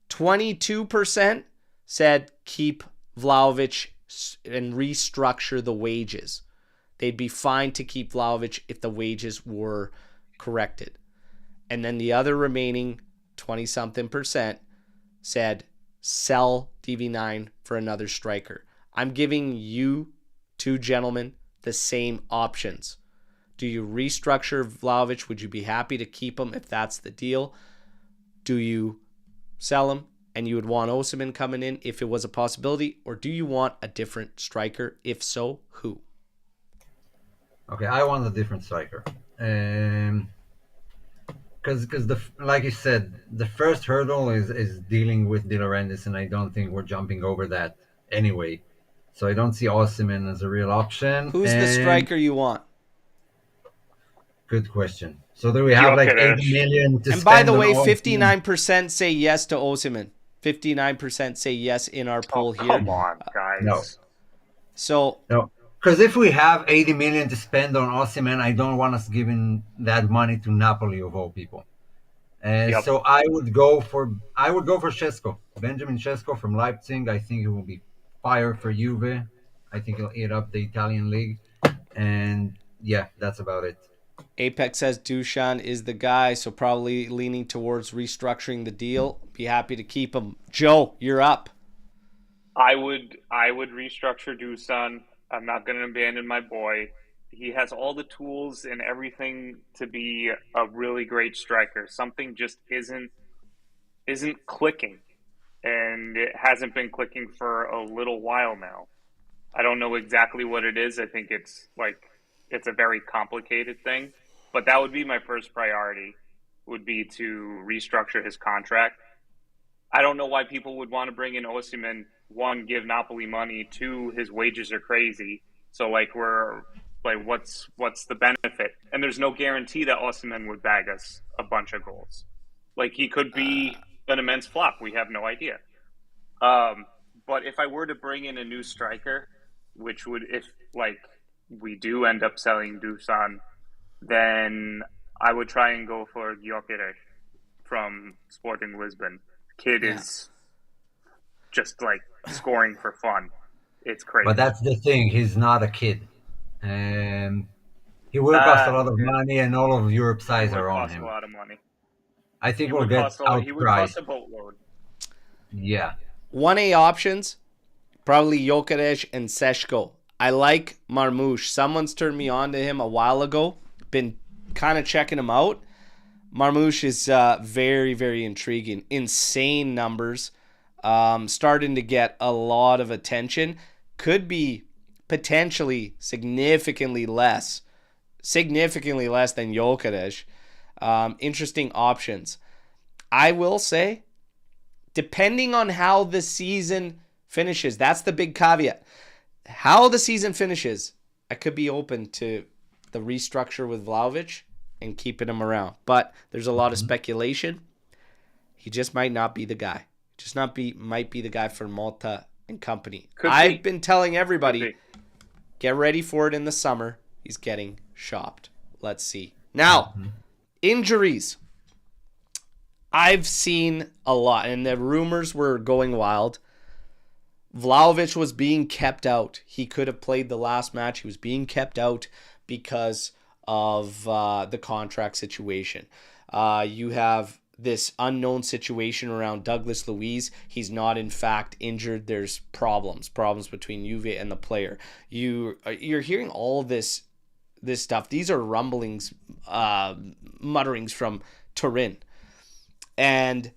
22% said keep Vlahovic and restructure the wages. They'd be fine to keep Vlahovic if the wages were corrected. And then the other remaining 20-something% said sell DV9 for another striker. I'm giving you two gentlemen the same options. Do you restructure Vlahovic? Would you be happy to keep him if that's the deal? Do you sell him and you would want Osimhen coming in if it was a possibility? Or do you want a different striker? If so, who? Okay, I want a different striker. Because like you said, the first hurdle is dealing with De Laurentiis, and I don't think we're jumping over that anyway. So I don't see Osimhen as a real option. Who's the striker you want? Good question. So do we have like 80 million to spend? And by the way, 59% say yes to Osimhen. 59% say yes in our poll here. Come on, guys. No. So no, because if we have 80 million to spend on Osimhen, I don't want us giving that money to Napoli of all people. So I would go for Šeško, Benjamin Šeško from Leipzig. I think it will be fire for Juve. I think he'll eat up the Italian league, and yeah, that's about it. Apex says Dusan is the guy, so probably leaning towards restructuring the deal. Be happy to keep him. Joe, you're up. I would restructure Dusan. I'm not going to abandon my boy. He has all the tools and everything to be a really great striker. Something just isn't clicking, and it hasn't been clicking for a little while now. I don't know exactly what it is. I think it's a very complicated thing, but that would be my first priority, would be to restructure his contract. I don't know why people would want to bring in Osimhen. One, give Napoli money. Two, his wages are crazy. So what's the benefit? And there's no guarantee that Osimhen would bag us a bunch of goals. He could be an immense flop. We have no idea. But if I were to bring in a new striker, which would, if we do end up selling Dusan, then I would try and go for Gyökeres from Sporting Lisbon. Kid is just scoring for fun. It's crazy. But that's the thing. He's not a kid. He will cost a lot of money, and all of Europe's eyes are on him. A lot of money. I think we'll get outpriced. He would cost a boatload. Yeah. 1A options, probably Gyökeres and Šeško. I like Marmoush. Someone's turned me on to him a while ago. Been kind of checking him out. Marmoush is very, very intriguing. Insane numbers. Starting to get a lot of attention. Could be potentially significantly less than Gyökeres. Interesting options. I will say, depending on how the season finishes, that's the big caveat. How the season finishes, I could be open to the restructure with Vlahovic and keeping him around. But there's a lot of speculation. He just might not be the guy. Might be the guy for Malta and company. I've been telling everybody, get ready for it in the summer. He's getting shopped. Let's see. Now, injuries. I've seen a lot, and the rumors were going wild. Vlahovic was being kept out. He could have played the last match. He was being kept out because of the contract situation. You have this unknown situation around Douglas Luiz. He's not in fact injured. There's problems between Juve and the player. You're hearing all this stuff. These are rumblings, mutterings from Turin. And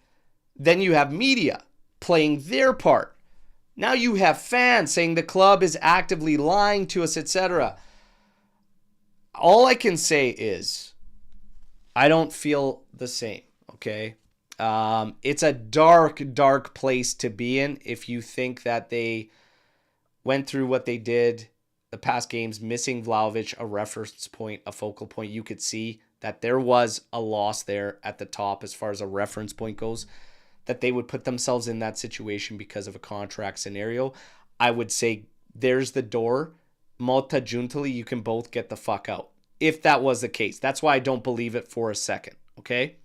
then you have media playing their part. Now you have fans saying the club is actively lying to us, etc. All I can say is I don't feel the same, okay? It's a dark place to be in if you think that they went through what they did the past games, missing Vlahovic, a reference point, a focal point. You could see that there was a loss there at the top as far as a reference point goes, that they would put themselves in that situation because of a contract scenario. I would say there's the door. Malta Giuntoli, you can both get the fuck out. If that was the case. That's why I don't believe it for a second, okay?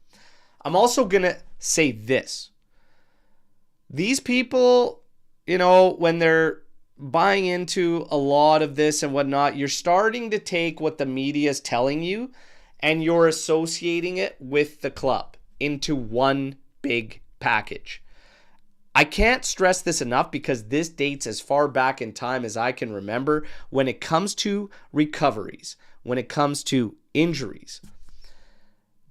I'm also going to say this. These people, when they're buying into a lot of this and whatnot, you're starting to take what the media is telling you and you're associating it with the club into one big package. I can't stress this enough because this dates as far back in time as I can remember when it comes to recoveries, when it comes to injuries.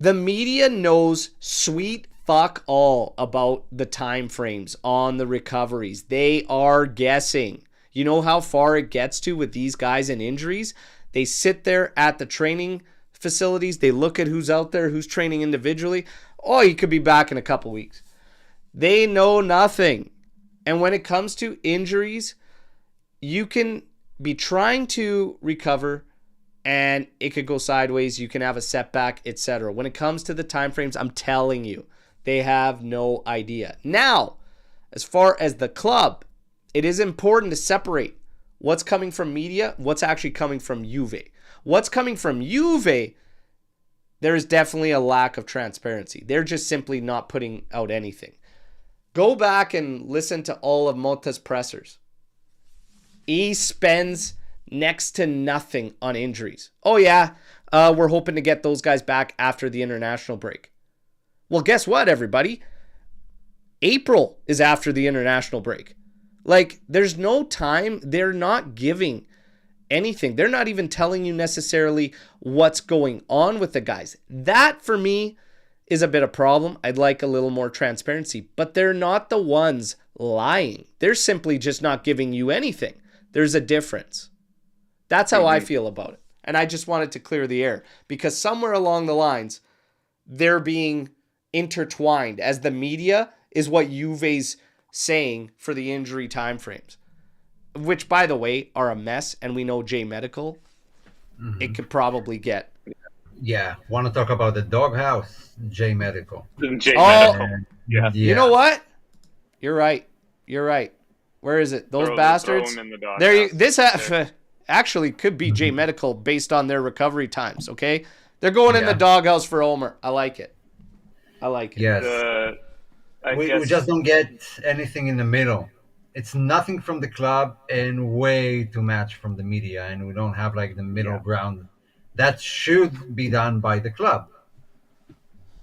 The media knows sweet fuck all about the time frames on the recoveries. They are guessing. You know how far it gets to with these guys and injuries? They sit there at the training facilities. They look at who's out there, who's training individually. Oh, he could be back in a couple weeks. They know nothing. And when it comes to injuries, you can be trying to recover and it could go sideways. You can have a setback, etc. When it comes to the time frames, I'm telling you, they have no idea. Now, as far as the club, it is important to separate what's coming from media, what's actually coming from Juve. What's coming from Juve, there is definitely a lack of transparency. They're just simply not putting out anything. Go back and listen to all of Motta's pressers. He spends next to nothing on injuries. Oh yeah, we're hoping to get those guys back after the international break. Well, guess what, everybody? April is after the international break. Like, there's no time. They're not giving anything. They're not even telling you necessarily what's going on with the guys. That, for me, is a bit of a problem. I'd like a little more transparency. But they're not the ones lying. They're simply just not giving you anything. There's a difference. That's how I feel about it. And I just wanted to clear the air. Because somewhere along the lines, they're being intertwined as the media is what Juve's saying for the injury timeframes, which, by the way, are a mess. And we know J Medical, it could probably get. Yeah, want to talk about the doghouse? J Medical. J Medical. Yeah. You know what? You're right. You're right. Where is it? Those bastards. There you. This actually could be J Medical based on their recovery times. Okay, they're going in the doghouse for Omer. I like it. I like it. Yes. We just don't get anything in the middle. It's nothing from the club and way too much from the media, and we don't have like the middle ground. That should be done by the club.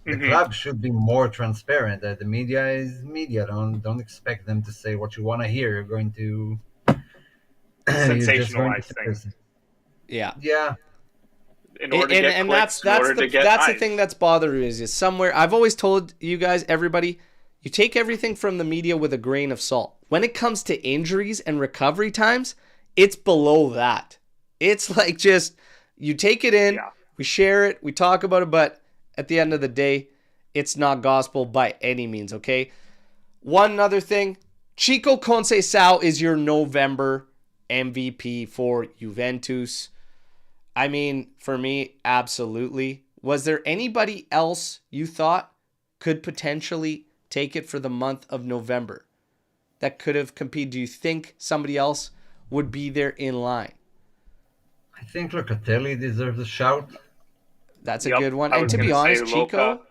The club should be more transparent. That the media is media. Don't expect them to say what you want to hear. You're going to sensationalize things. Yeah. Yeah. In order to get clicks, that's the thing that's bothering me is somewhere. I've always told you guys, everybody, you take everything from the media with a grain of salt. When it comes to injuries and recovery times, it's below that. It's like just you take it in, we share it, we talk about it, but at the end of the day, it's not gospel by any means, okay? One other thing, Chico Conceição is your November MVP for Juventus. I mean, for me, absolutely. Was there anybody else you thought could potentially take it for the month of November that could have competed? Do you think somebody else would be there in line? I think Locatelli deserves a shout. That's a good one. And to be honest, Chico,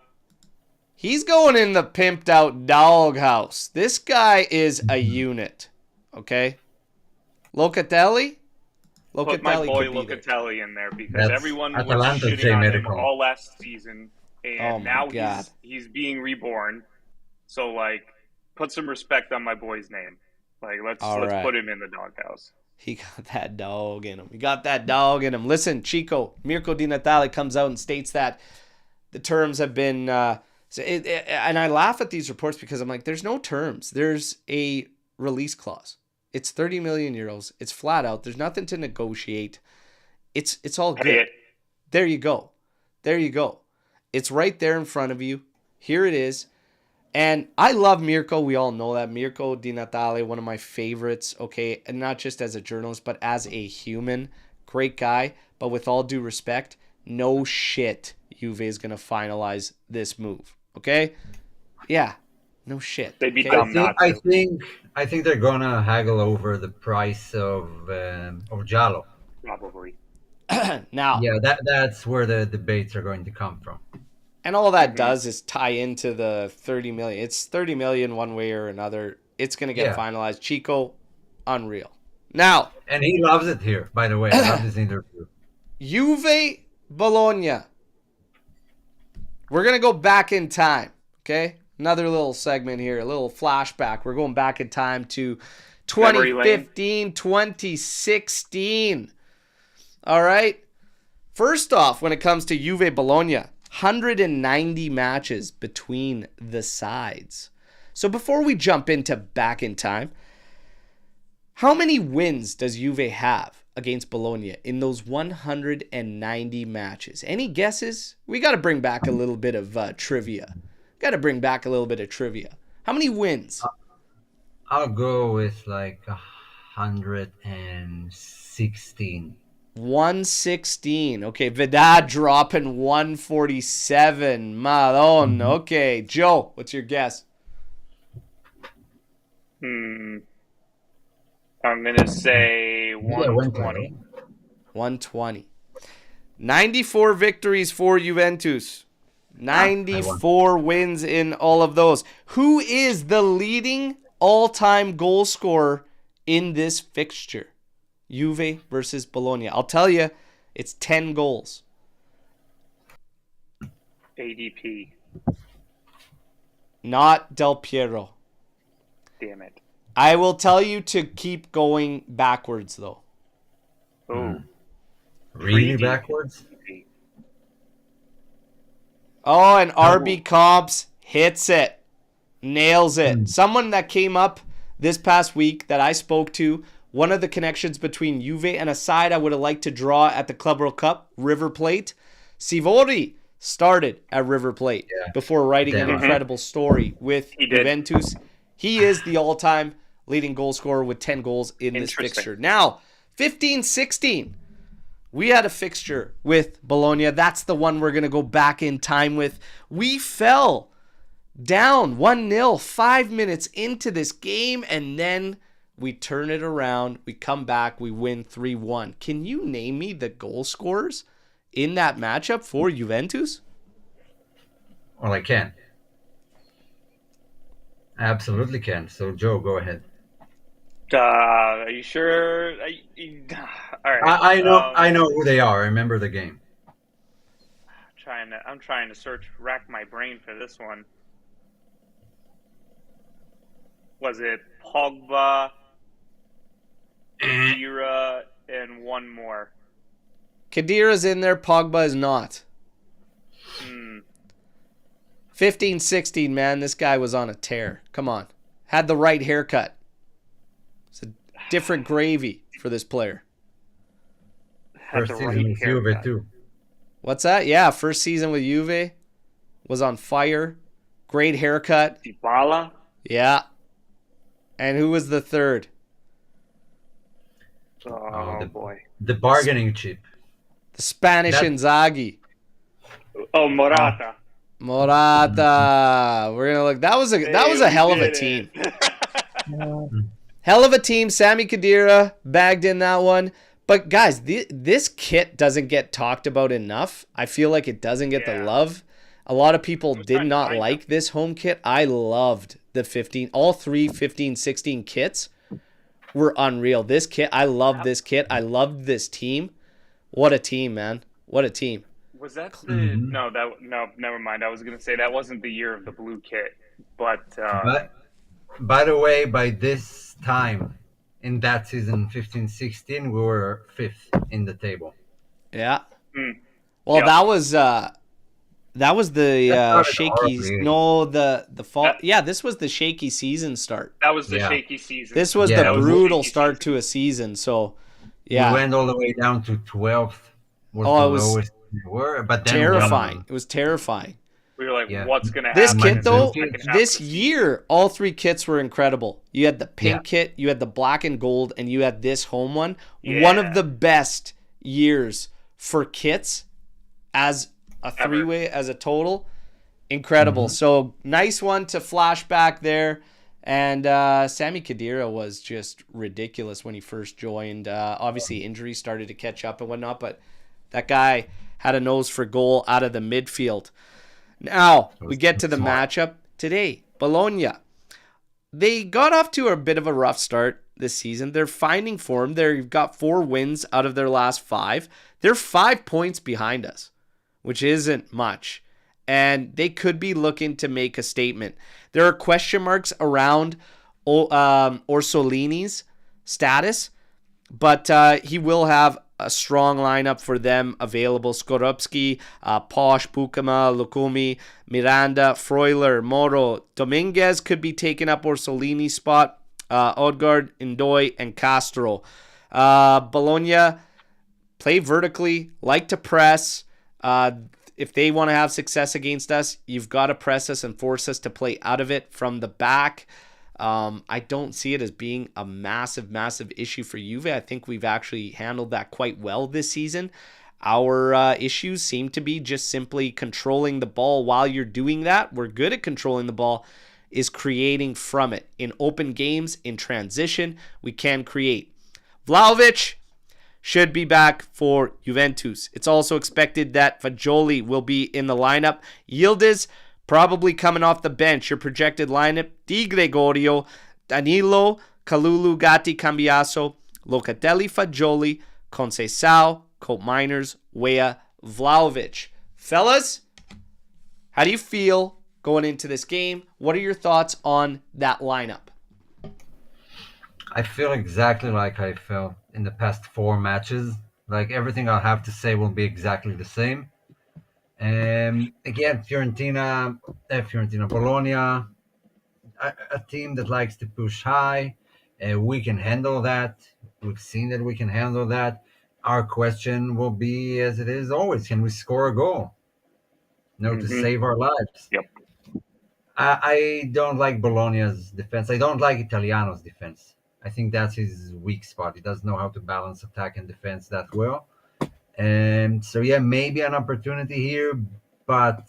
he's going in the pimped out doghouse. This guy is a unit. Okay? Locatelli? Put my boy Locatelli in there because everyone was shitting on him all last season, and now he's being reborn. So, like, put some respect on my boy's name. Like, let's put him in the doghouse. He got that dog in him. He got that dog in him. Listen, Chico, Mirko Di Natale comes out and states that the terms have been... and I laugh at these reports because I'm like, there's no terms. There's a release clause. It's 30 million euros. It's flat out. There's nothing to negotiate. It's all good. There you go. There you go. It's right there in front of you. Here it is. And I love Mirko. We all know that. Mirko Di Natale, one of my favorites, okay? And not just as a journalist, but as a human. Great guy. But with all due respect, no shit Juve is going to finalize this move, okay? Yeah, no shit. They'd be dumb not to. I think they're going to haggle over the price of Giallo. Probably. Now. Yeah, that's where the debates are going to come from. And all that does is tie into the 30 million. It's 30 million one way or another. It's going to get finalized. Chico, unreal. Now. And he loves it here, by the way. I love this interview. Juve, Bologna. We're going to go back in time, okay? Another little segment here, a little flashback. We're going back in time to 2015, 2016. All right. First off, when it comes to Juve Bologna, 190 matches between the sides. So before we jump into back in time, how many wins does Juve have against Bologna in those 190 matches? Any guesses? We got to bring back a little bit of trivia. How many wins? I'll go with like 116. 116. Okay, Vidal dropping 147. Madon. Okay, Joe, what's your guess? I'm gonna say 120. 120. 94 victories for Juventus. 94 wins in all of those. Who is the leading all-time goal scorer in this fixture? Juve versus Bologna. I'll tell you, it's 10 goals. ADP. Not Del Piero. Damn it. I will tell you to keep going backwards, though. Oh. Really backwards? Oh, and RB Comps hits it. Nails it. Someone that came up this past week that I spoke to, one of the connections between Juve and a side I would have liked to draw at the Club World Cup, River Plate. Sivori started at River Plate before writing an incredible story with Juventus. He is the all-time leading goal scorer with 10 goals in this fixture. Now, 15-16. We had a fixture with Bologna. That's the one we're going to go back in time with. We fell down 1-0 5 minutes into this game, and then we turn it around. We come back. We win 3-1. Can you name me the goal scorers in that matchup for Juventus? Well, I can. I absolutely can. So, Joe, go ahead. Are you sure? All right. I know who they are. I remember the game. I'm trying to rack my brain for this one. Was it Pogba, Khedira, and one more? Khedira's in there. Pogba is not. 15-16, man. This guy was on a tear. Come on. Had the right haircut. It's a different gravy for this player. First season with Juve, too. What's that? Yeah, first season with Juve. Was on fire. Great haircut. Dybala? Yeah. And who was the third? Oh, boy. The bargaining chip. The Spanish Inzaghi. Oh, Morata. Morata. We're gonna look. That was a hell of a team. Hell of a team. Sami Khedira bagged in that one. But guys, this kit doesn't get talked about enough. I feel like it doesn't get the love. A lot of people did not like this home kit. I loved the all three 15-16 kits were unreal. This kit, I loved this kit. I loved this team. What a team, man. What a team. Was that the no, never mind. I was gonna say that wasn't the year of the blue kit. But by the way, by this time in that season 15-16, we were 5th in the table. Yeah. Well, that was the shaky. No, the fall. Yeah, this was the shaky season start. That was the shaky season. This was the brutal start to a season. So, yeah, we went all the way down to 12th. It was lowest we were, but then terrifying. It was terrifying. We were like, what's going to happen? This kit, though, this year, all three kits were incredible. You had the pink kit, you had the black and gold, and you had this home one. Yeah. One of the best years for kits as a three-way, as a total. Incredible. So, nice one to flash back there. And Sami Khedira was just ridiculous when he first joined. Obviously, injuries started to catch up and whatnot, but that guy had a nose for goal out of the midfield. Now, we get to the matchup today. Bologna. They got off to a bit of a rough start this season. They're finding form. They've got 4 wins out of their last 5. They're 5 points behind us, which isn't much. and they could be looking to make a statement. There are question marks around Orsolini's status, but he will have a strong lineup for them available. Skorupski, Posh, Pukama, Lukumi, Miranda, Freuler, Moro. Dominguez could be taking up Orsolini's spot. Odgaard, Ndoye, and Castro. Bologna play vertically, like to press. If they want to have success against us, you've got to press us and force us to play out of it from the back. I don't see it as being a massive issue for Juve. I think we've actually handled that quite well this season. Our issues seem to be just simply controlling the ball while you're doing that. We're good at controlling the ball, is creating from it. In open games, in transition, we can create. Vlahovic should be back for Juventus. It's also expected that Fagioli will be in the lineup. Yildiz probably coming off the bench. Your projected lineup: Di Gregorio, Danilo, Kalulu, Gatti, Cambiaso, Locatelli, Fagioli, Conceição, Colt Miners, Weah, Vlahovic. Fellas, how do you feel going into this game? What are your thoughts on that lineup? I feel exactly like I felt in the past 4 matches. Like, everything I'll have to say will be exactly the same. Again, Bologna, a team that likes to push high. We can handle that. We've seen that we can handle that. Our question will be, as it is always, can we score a goal? To save our lives. Yep. I don't like Bologna's defense. I don't like Italiano's defense. I think that's his weak spot. He doesn't know how to balance attack and defense that well. And so, maybe an opportunity here, but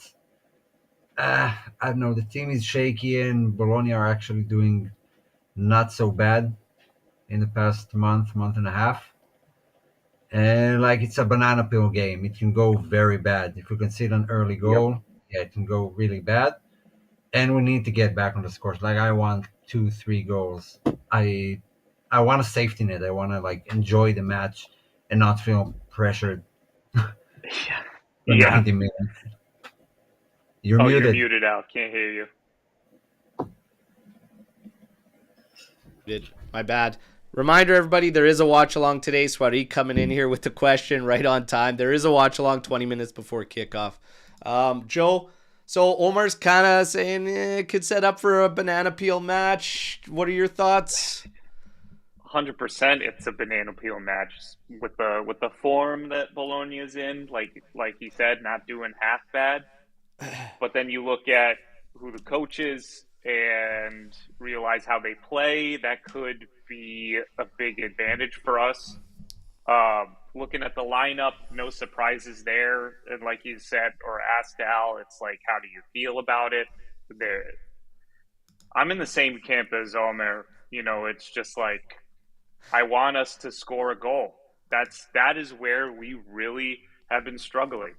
I don't know. The team is shaky, and Bologna are actually doing not so bad in the past month and a half. And it's a banana peel game. It can go very bad. If we concede an early goal, it can go really bad. And we need to get back on the scores. I want 2-3 goals. I want a safety net. I want to enjoy the match and not feel pressured. Yeah. 90 minutes. You're muted. You're muted out. Can't hear you. My bad. Reminder, everybody, there is a watch-along today. Swari coming in here with the question right on time. There is a watch-along 20 minutes before kickoff. Joe, so Omer's kind of saying it could set up for a banana peel match. What are your thoughts? 100%, it's a banana peel match with the form that Bologna is in. Like he said, not doing half bad. But then you look at who the coach is and realize how they play. That could be a big advantage for us. Looking at the lineup, no surprises there. And like you said or asked Al, it's how do you feel about it? I'm in the same camp as Omer. It's just I want us to score a goal. That is where we really have been struggling.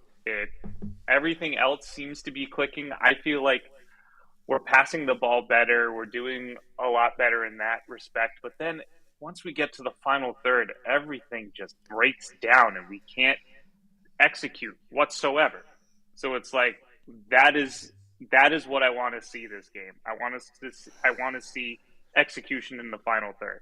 Everything else seems to be clicking. I feel like we're passing the ball better. We're doing a lot better in that respect. But then once we get to the final third, everything just breaks down and we can't execute whatsoever. So it's that is what I want to see this game. I want to see execution in the final third.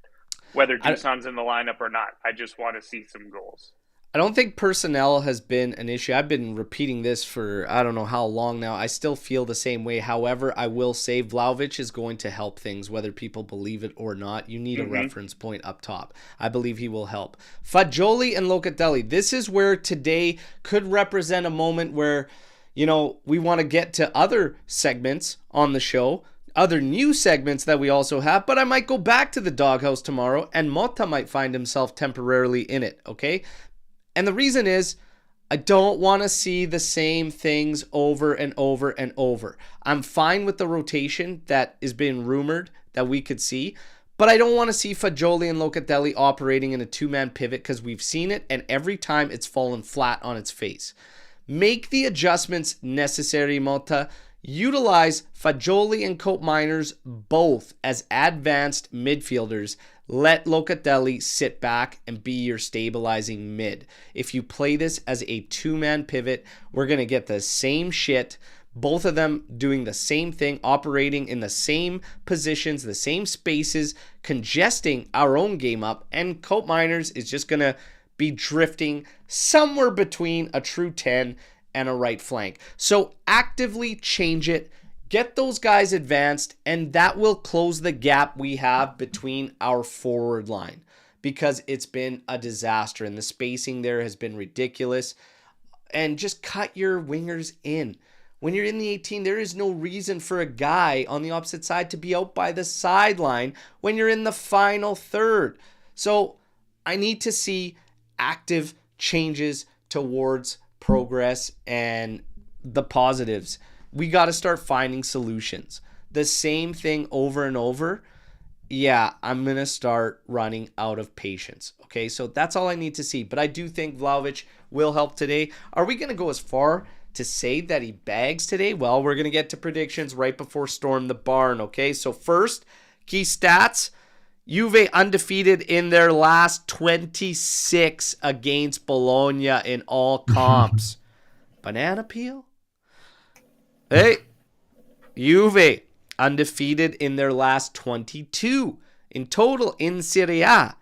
Whether Dusan's in the lineup or not, I just want to see some goals. I don't think personnel has been an issue. I've been repeating this for I don't know how long now. I still feel the same way. However, I will say Vlahovic is going to help things, whether people believe it or not. You need a reference point up top. I believe he will help. Fagioli and Locatelli. This is where today could represent a moment where, we want to get to other segments on the show, other new segments that we also have, but I might go back to the doghouse tomorrow and Motta might find himself temporarily in it, okay? And the reason is I don't want to see the same things over and over and over. I'm fine with the rotation that is being rumored that we could see, but I don't want to see Fagioli and Locatelli operating in a 2-man pivot because we've seen it and every time it's fallen flat on its face. Make the adjustments necessary, Motta. Utilize Fagioli and Colt Miners both as advanced midfielders. Let Locatelli sit back and be your stabilizing mid. If you play this as a 2-man pivot, we're going to get the same shit, Both of them doing the same thing, operating in the same positions, the same spaces, congesting our own game up. And Cope Miners is just going to be drifting somewhere between a true 10 and a right flank. So actively change it. Get those guys advanced, and that will close the gap we have between our forward line, because it's been a disaster and the spacing there has been ridiculous. And just cut your wingers in. When you're in the 18, there is no reason for a guy on the opposite side to be out by the sideline when you're in the final third. So I need to see active changes towards progress and the positives. We got to start finding solutions. The same thing over and over. Yeah, I'm going to start running out of patience. Okay, so that's all I need to see. But I do think Vlahovic will help today. Are we going to go as far to say that he bags today? Well, we're going to get to predictions right before Storm the Barn. Okay, so first, key stats. Juve undefeated in their last 26 against Bologna in all comps. Banana peel? Hey, Juve undefeated in their last 22 in total in Serie A.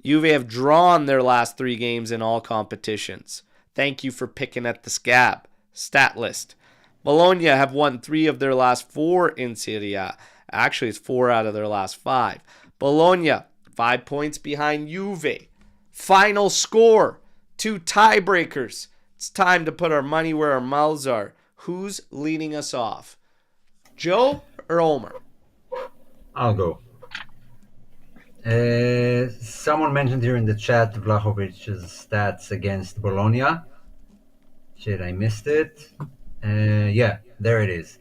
Juve have drawn their last 3 games in all competitions. Thank you for picking at the scab. Stat list. Bologna have won 3 of their last 4 in Serie A. Actually, it's 4 out of their last 5. Bologna, 5 points behind Juve. Final score, 2 tiebreakers. It's time to put our money where our mouths are. Who's leading us off? Joe or Omer? I'll go. Someone mentioned here in the chat Vlahovic's stats against Bologna. Shit, I missed it. Yeah, there it is.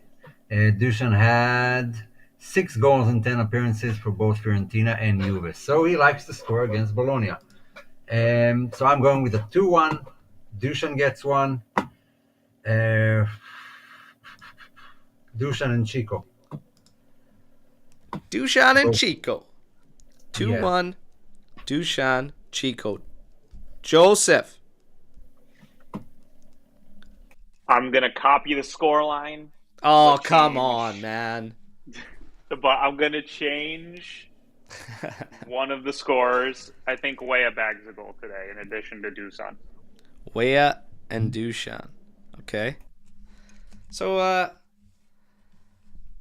Dusan had 6 goals in 10 appearances for both Fiorentina and Juve. So he likes to score against Bologna. So I'm going with a 2-1. Dusan gets 1. Dusan and Chico. Dusan and Chico. 2-1. Yeah. Dusan, Chico. Joseph. I'm going to copy the scoreline. Oh, come on, man. But I'm going to change one of the scores. I think Weah bags a goal today in addition to Dusan. Weah and Dusan. Okay. So,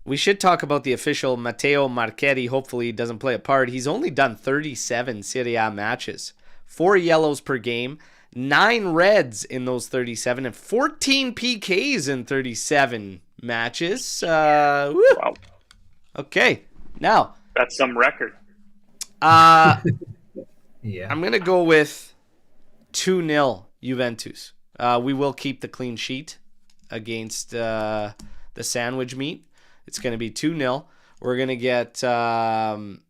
we should talk about the official Matteo Marchetti. Hopefully he doesn't play a part. He's only done 37 Serie A matches. 4 yellows per game. 9 reds in those 37. And 14 PKs in 37 matches. Wow. Okay. Now. That's some record. Yeah. I'm going to go with 2-0 Juventus. We will keep the clean sheet against the sandwich meat. It's going to be 2-0. We're going to get Vlahovic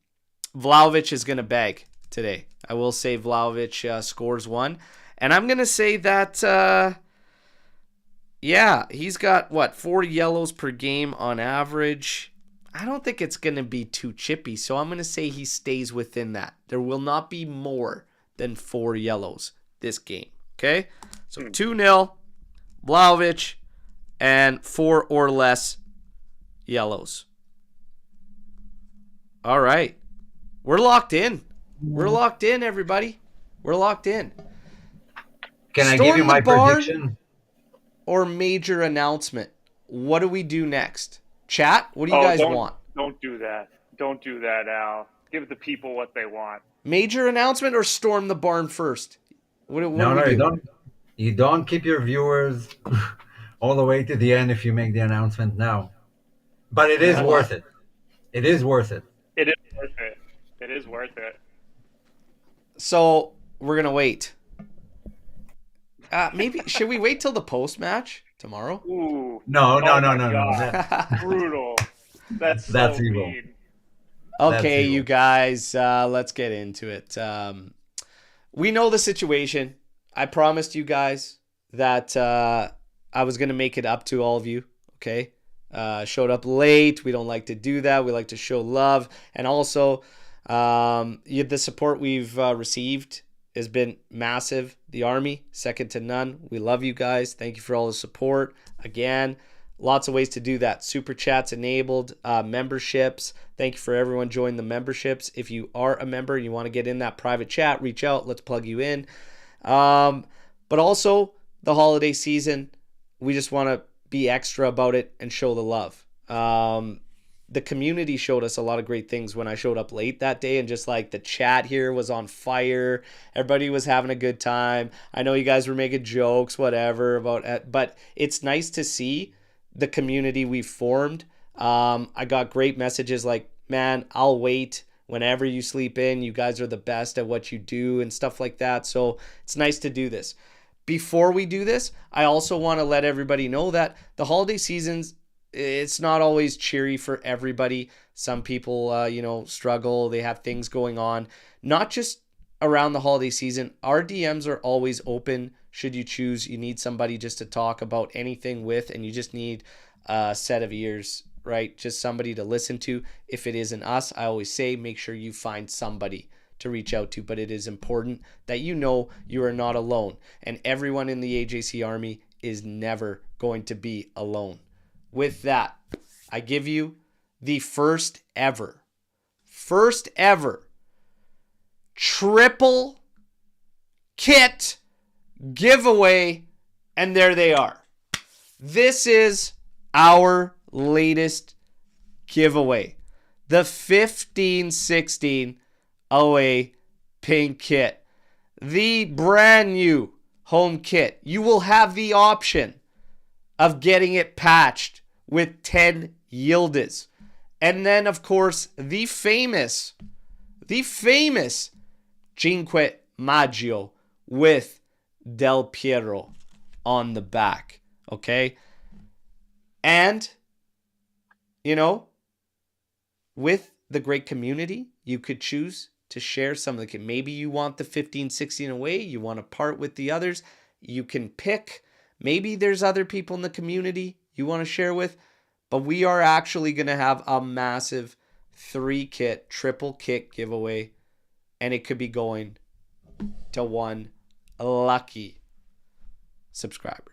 is going to bag today. I will say Vlahovic scores 1. And I'm going to say that, he's got, 4 yellows per game on average. I don't think it's going to be too chippy, so I'm going to say he stays within that. There will not be more than 4 yellows this game, okay? So 2-0, Vlahovic, and 4 or less yellows. All right. We're locked in. We're locked in, everybody. We're locked in. Can I give you my prediction? Or major announcement? What do we do next? Chat? What do you guys want? Don't do that. Don't do that, Al. Give the people what they want. Major announcement or storm the barn first? What do we do? You don't keep your viewers all the way to the end if you make the announcement now. But it is worth it. It is worth it. It is worth it. It is worth it. So we're gonna wait. Maybe should we wait till the post match tomorrow? Ooh. No. Brutal. That's evil. mean. Okay, you guys, let's get into it. We know the situation. I promised you guys that I was gonna make it up to all of you. Okay. Showed up late. We don't like to do that. We like to show love. And also, the support we've received has been massive. The Army, second to none. We love you guys. Thank you for all the support. Again, lots of ways to do that. Super chats enabled, memberships. Thank you for everyone joining the memberships. If you are a member and you want to get in that private chat, reach out. Let's plug you in. But also the holiday season, we just want to be extra about it and show the love. The community showed us a lot of great things when I showed up late that day, and just like the chat here was on fire. Everybody was having a good time. I know you guys were making jokes, whatever, about it, but it's nice to see the community we've formed. I got great messages like, man, I'll wait whenever you sleep in. You guys are the best at what you do and stuff like that. So it's nice to do this. Before we do this, I also want to let everybody know that the holiday seasons, it's not always cheery for everybody. Some people, struggle. They have things going on. Not just around the holiday season. Our DMs are always open. Should you choose, you need somebody just to talk about anything with, and you just need a set of ears, right? Just somebody to listen to. If it isn't us, I always say, make sure you find somebody to reach out to. But it is important that you know you are not alone. And everyone in the AJC Army is never going to be alone. With that, I give you the first ever triple kit giveaway, and there they are. This is our latest giveaway, the 15-16 away pink kit, the brand new home kit. You will have the option of getting it patched with 10 Yildiz. And then, of course, the famous Cinque Maggio with Del Piero on the back. Okay? And, with the great community, you could choose to share some of the kit. Maybe you want the 15-16 away. You want to part with the others. You can pick. Maybe there's other people in the community you want to share with, but we are actually going to have a massive 3-kit, triple kit giveaway, and it could be going to one lucky subscriber.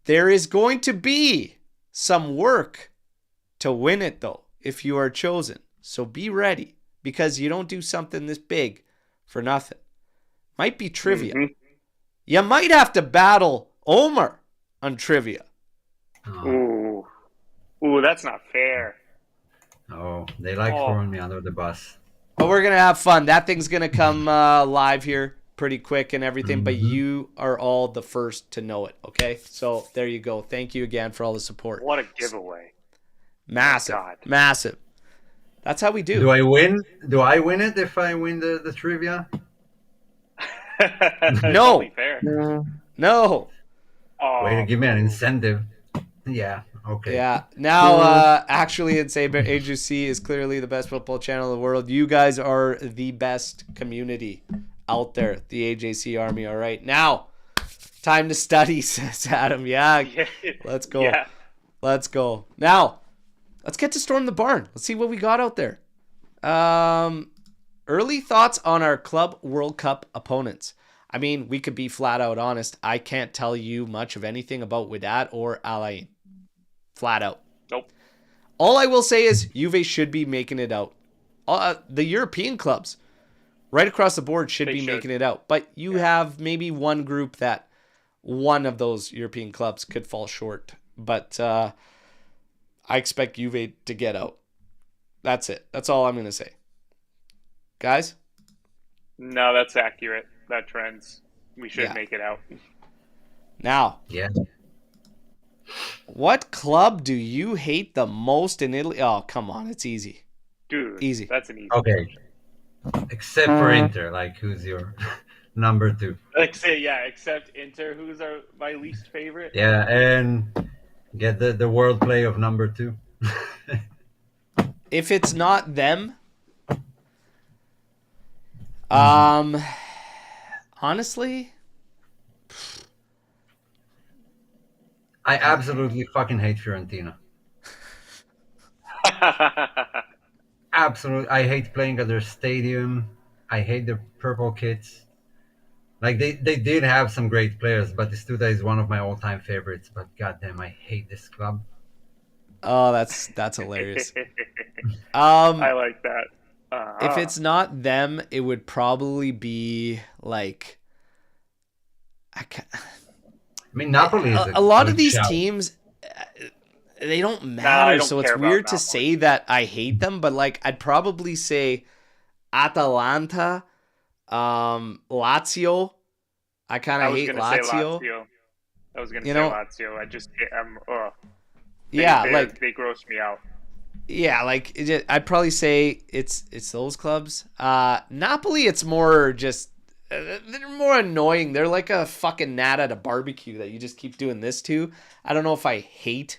There is going to be some work to win it, though, if you are chosen. So be ready, because you don't do something this big for nothing. Might be trivia. Mm-hmm. You might have to battle Omer on trivia. Ooh, that's not fair. Oh, they like throwing me under the bus. But we're going to have fun. That thing's going to come live here pretty quick and everything, mm-hmm. But you are all the first to know it, okay? So there you go. Thank you again for all the support. What a giveaway. Massive. Massive. That's how we do. Do I win? Do I win it if I win the trivia? No. Fair. No. Oh. Way to give me an incentive. Yeah. Okay. Yeah. Now, actually, it's AJC is clearly the best football channel in the world. You guys are the best community out there, the AJC Army. All right. Now, time to study, says Adam. Yeah. Let's go. Yeah. Let's go. Now, let's get to Storm the Barn. Let's see what we got out there. Early thoughts on our Club World Cup opponents. I mean, we could be flat out honest. I can't tell you much of anything about Wydad or Alain. Flat out. Nope. All I will say is Juve should be making it out. The European clubs, right across the board, should be making it out. But you have maybe one group that one of those European clubs could fall short. But I expect Juve to get out. That's it. That's all I'm going to say. Guys? No, that's accurate. That trends. We should make it out. Now. Yeah. What club do you hate the most in Italy? Oh, come on. It's easy. Dude. Easy. That's an easy. Okay. Except for Inter. Like, who's your number 2? Except Inter, who's my least favorite. Yeah, and get the world play of number 2. If it's not them, honestly, I absolutely fucking hate Fiorentina. Absolutely, I hate playing at their stadium. I hate the purple kits. Like they did have some great players, but Studa is one of my all-time favorites. But goddamn, I hate this club. Oh, that's hilarious. I like that. If it's not them, it would probably be like I mean, Napoli is a lot of good these shout. teams. They don't matter, don't so care it's about weird to Napoli. say that I hate them, but like I'd probably say Atalanta, Lazio. I kind of hate Lazio. I was gonna You say know- Lazio. Yeah, like they gross me out. yeah, like I'd probably say it's those clubs. Napoli, it's more just they're more annoying. They're like a fucking gnat at a barbecue that you just keep doing this to. I don't know if I hate,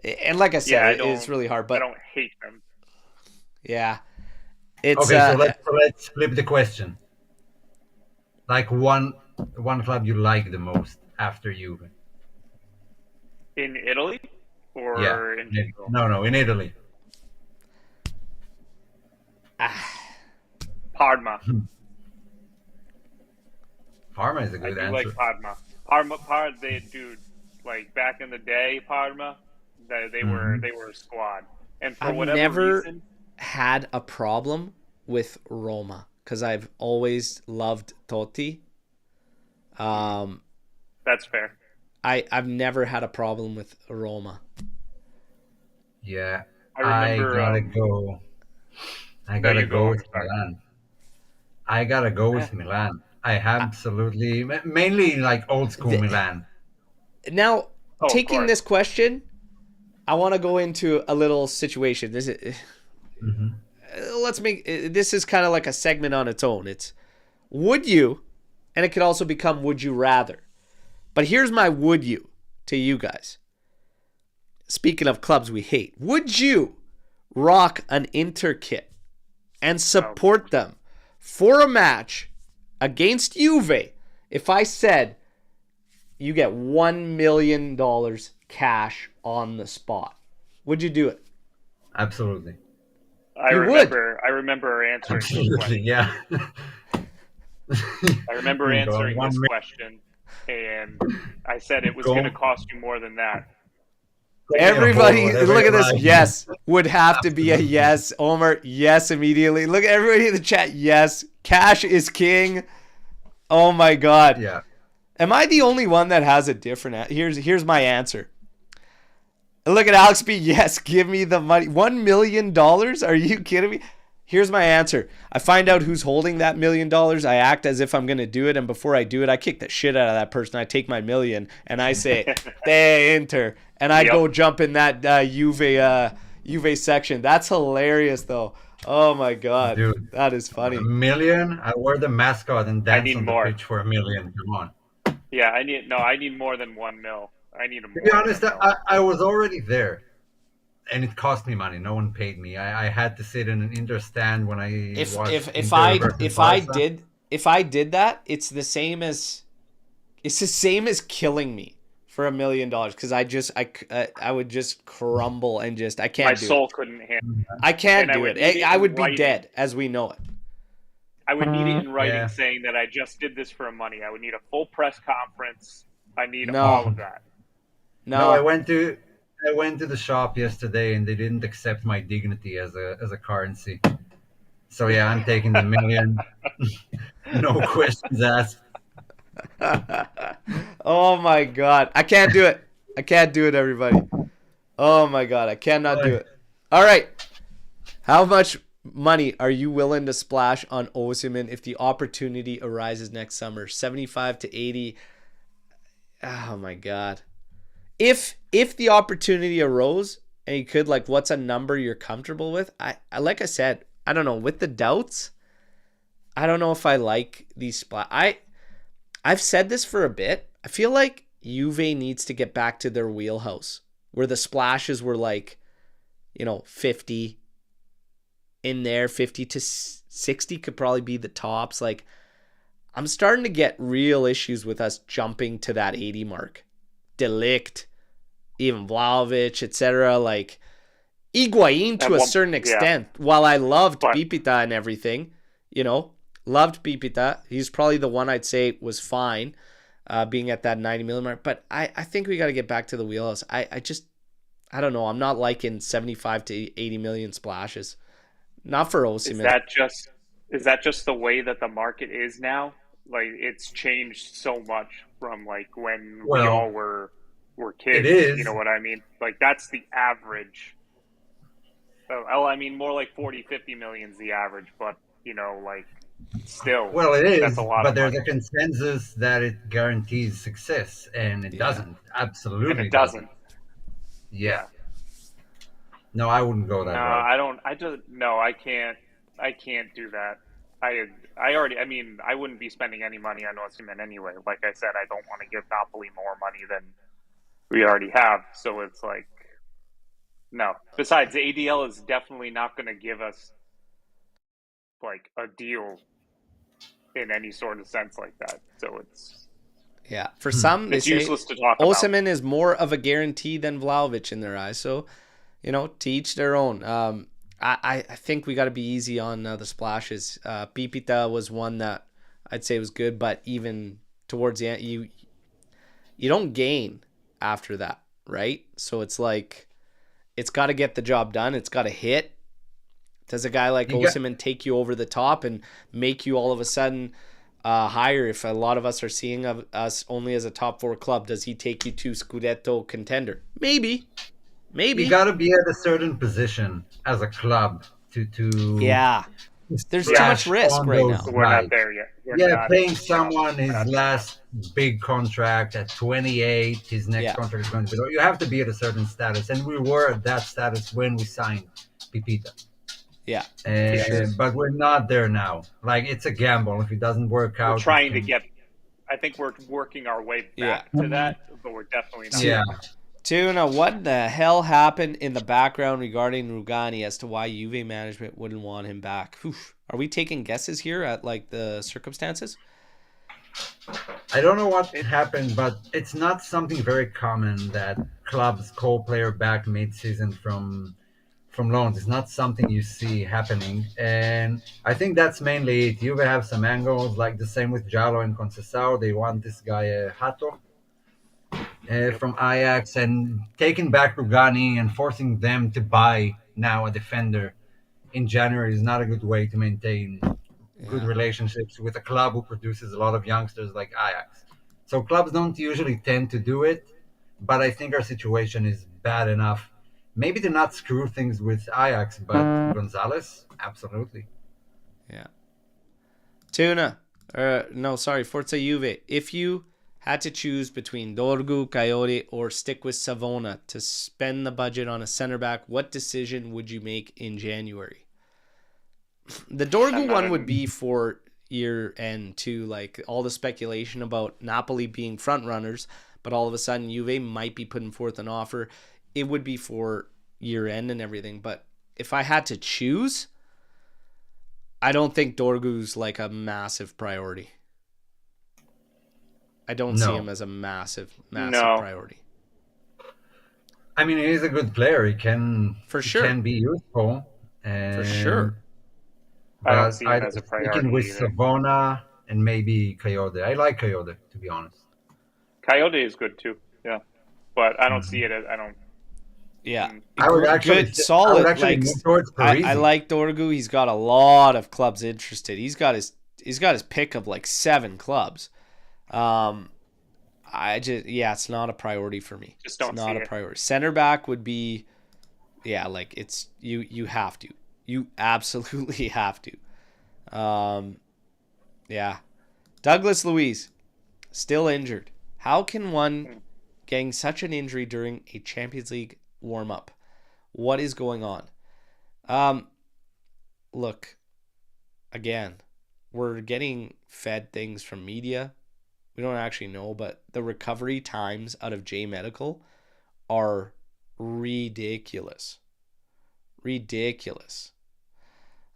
and like I said, it's really hard. But I don't hate them. yeah, it's Okay, so let's flip the question. Like one club you like the most after Juve? In Italy or Yeah. in general? No, in Italy. Parma. Parma is a I good do answer. like Parma. Dude, like back in the day, Parma, they were a squad. And for I've whatever never reason, had a problem with Roma because I've always loved Totti. that's fair. I've never had a problem with Roma. Yeah, I remember. I gotta you go go. with Milan. I gotta go with Milan. I absolutely, mainly like old school Milan. Now, of taking course. this question, I want to go into a little situation. This is, let's make this is kind of like a segment on its own. It's would you, and it could also become would you rather. But here's my would you to you guys. Speaking of clubs we hate, would you rock an Inter kit and support them for a match against Juve if I said you get $1 million cash on the spot? Would you do it? Absolutely. I remember answering this Absolutely, question. yeah. I remember answering this question, and I said it was going to cost you more than that. Everybody, look at this. Yes, would have to be a yes. Omer, yes, immediately. Look at everybody in the chat. Yes, cash is king. Oh my God. Yeah. Am I the only one that has a different? Here's my answer. Look at Alex B. Yes, give me the money. $1 million? Are you kidding me? Here's my answer. I find out who's holding that $1 million. I act as if I'm going to do it. And before I do it, I kick the shit out of that person. I take my $1 million and I say, they enter. And I go jump in that Juve section. That's hilarious, though. Oh, my God. Dude, that is funny. $1 million? I wear the mascot and dance on more. the pitch for $1 million. Come on. Yeah, I need more than 1 mil. I need a more. To be honest, I was already there. And it cost me money. No one paid me. I had to sit in an Inter stand when I watched if I did that, it's the same as killing me for $1 million because I would just crumble and just I can't. My soul couldn't handle it. I can't do it. I would be dead as we know it. I would need it in writing saying that I just did this for money. I would need a full press conference. I need all of that. No, I went to the shop yesterday and they didn't accept my dignity as a currency. So yeah, I'm taking the $1 million. No questions asked. Oh my God. I can't do it. I can't do it, everybody. Oh my God. I cannot do it. All right. How much money are you willing to splash on Osimhen if the opportunity arises next summer? 75 to 80. Oh my God. If the opportunity arose and you could, like, what's a number you're comfortable with? I like I said, I don't know. With the doubts, I don't know if I like these I've said this for a bit. I feel like Juve needs to get back to their wheelhouse where the splashes were like, 50 in there, 50 to 60 could probably be the tops. Like, I'm starting to get real issues with us jumping to that 80 mark. Delict, even Vlahovic, etc. Like Higuain to a certain extent. While I loved Pipita and everying, Loved Pipita. He's probably the one I'd say was fine, being at that 90 million mark. But I think we got to get back to the wheelhouse. I don't know. I'm not liking 75 to 80 million splashes. Not for Osimhen. Is that just the way that the market is now? Like, it's changed so much from like when we all were kids. It is. You know what I mean? Like, that's the average. I mean, more like 40, 50 million is the average, but you know, like, still. Well, it is, that's a lot but of there's money. a consensus that it guarantees success, and it doesn't. Absolutely, And it doesn't. Yeah. No, I wouldn't go that route. I can't. I can't do that. I mean, I wouldn't be spending any money on Osimhen anyway. Like I said, I don't want to give Napoli more money than we already have. So it's like, no. Besides, the ADL is definitely not going to give us like a deal in any sort of sense like that. So it's for some, it's they useless say to talk about. Osimhen is more of a guarantee than Vlahovic in their eyes. So, you know, to each their own. I think we got to be easy on the splashes. Pipita was one that I'd say was good, but even towards the end, you don't gain after that, right? So it's like, it's got to get the job done. It's got to hit. Does a guy like Osimhen take you over the top and make you all of a sudden higher? If a lot of us are seeing us only as a top 4 club, does he take you to Scudetto contender? Maybe. You got to be at a certain position as a club to There's too much risk right now. We're not there yet. Paying someone his last big contract at 28, his next contract is going to be. You have to be at a certain status, and we were at that status when we signed Pipita. But we're not there now. Like, it's a gamble. If it doesn't work out, we're trying to get. I think we're working our way back to that, but we're definitely not. Yeah. Tuna, what the hell happened in the background regarding Rugani as to why Juve management wouldn't want him back? Are we taking guesses here at like the circumstances? I don't know what happened, but it's not something very common that clubs call player back mid-season from loans. It's not something you see happening, and I think that's mainly it. Juve have some angles, like the same with Giallo and Conceição. They want this guy Hato. From Ajax, and taking back Rugani and forcing them to buy now a defender in January is not a good way to maintain good relationships with a club who produces a lot of youngsters like Ajax. So clubs don't usually tend to do it, but I think our situation is bad enough. Maybe to not screw things with Ajax, but Gonzalez, absolutely. Yeah. Tuna, Forza Juve. If you had to choose between Dorgu, Coyote, or stick with Savona to spend the budget on a center back, what decision would you make in January? The Dorgu one would be for year end too, like all the speculation about Napoli being front runners, but all of a sudden Juve might be putting forth an offer. It would be for year end and everything, but if I had to choose, I don't think Dorgu's like a massive priority. I don't see him as a massive priority. I mean, he's a good player. He can can be useful. For sure. I don't see him as a priority with either. Savona and maybe Coyote. I like Coyote, to be honest. Coyote is good too, yeah. But I don't see it as I would actually solid. Move towards Parisi. I like Dorgu. He's got a lot of clubs interested. He's got his pick of like 7 clubs. It's not a priority for me. Just don't it's not see a priority. Center back would be, like it's you have to. You absolutely have to. Douglas Luiz, still injured. How can one getting such an injury during a Champions League warm-up? What is going on? Look, again, we're getting fed things from media. We don't actually know, but the recovery times out of J Medical are ridiculous. Ridiculous.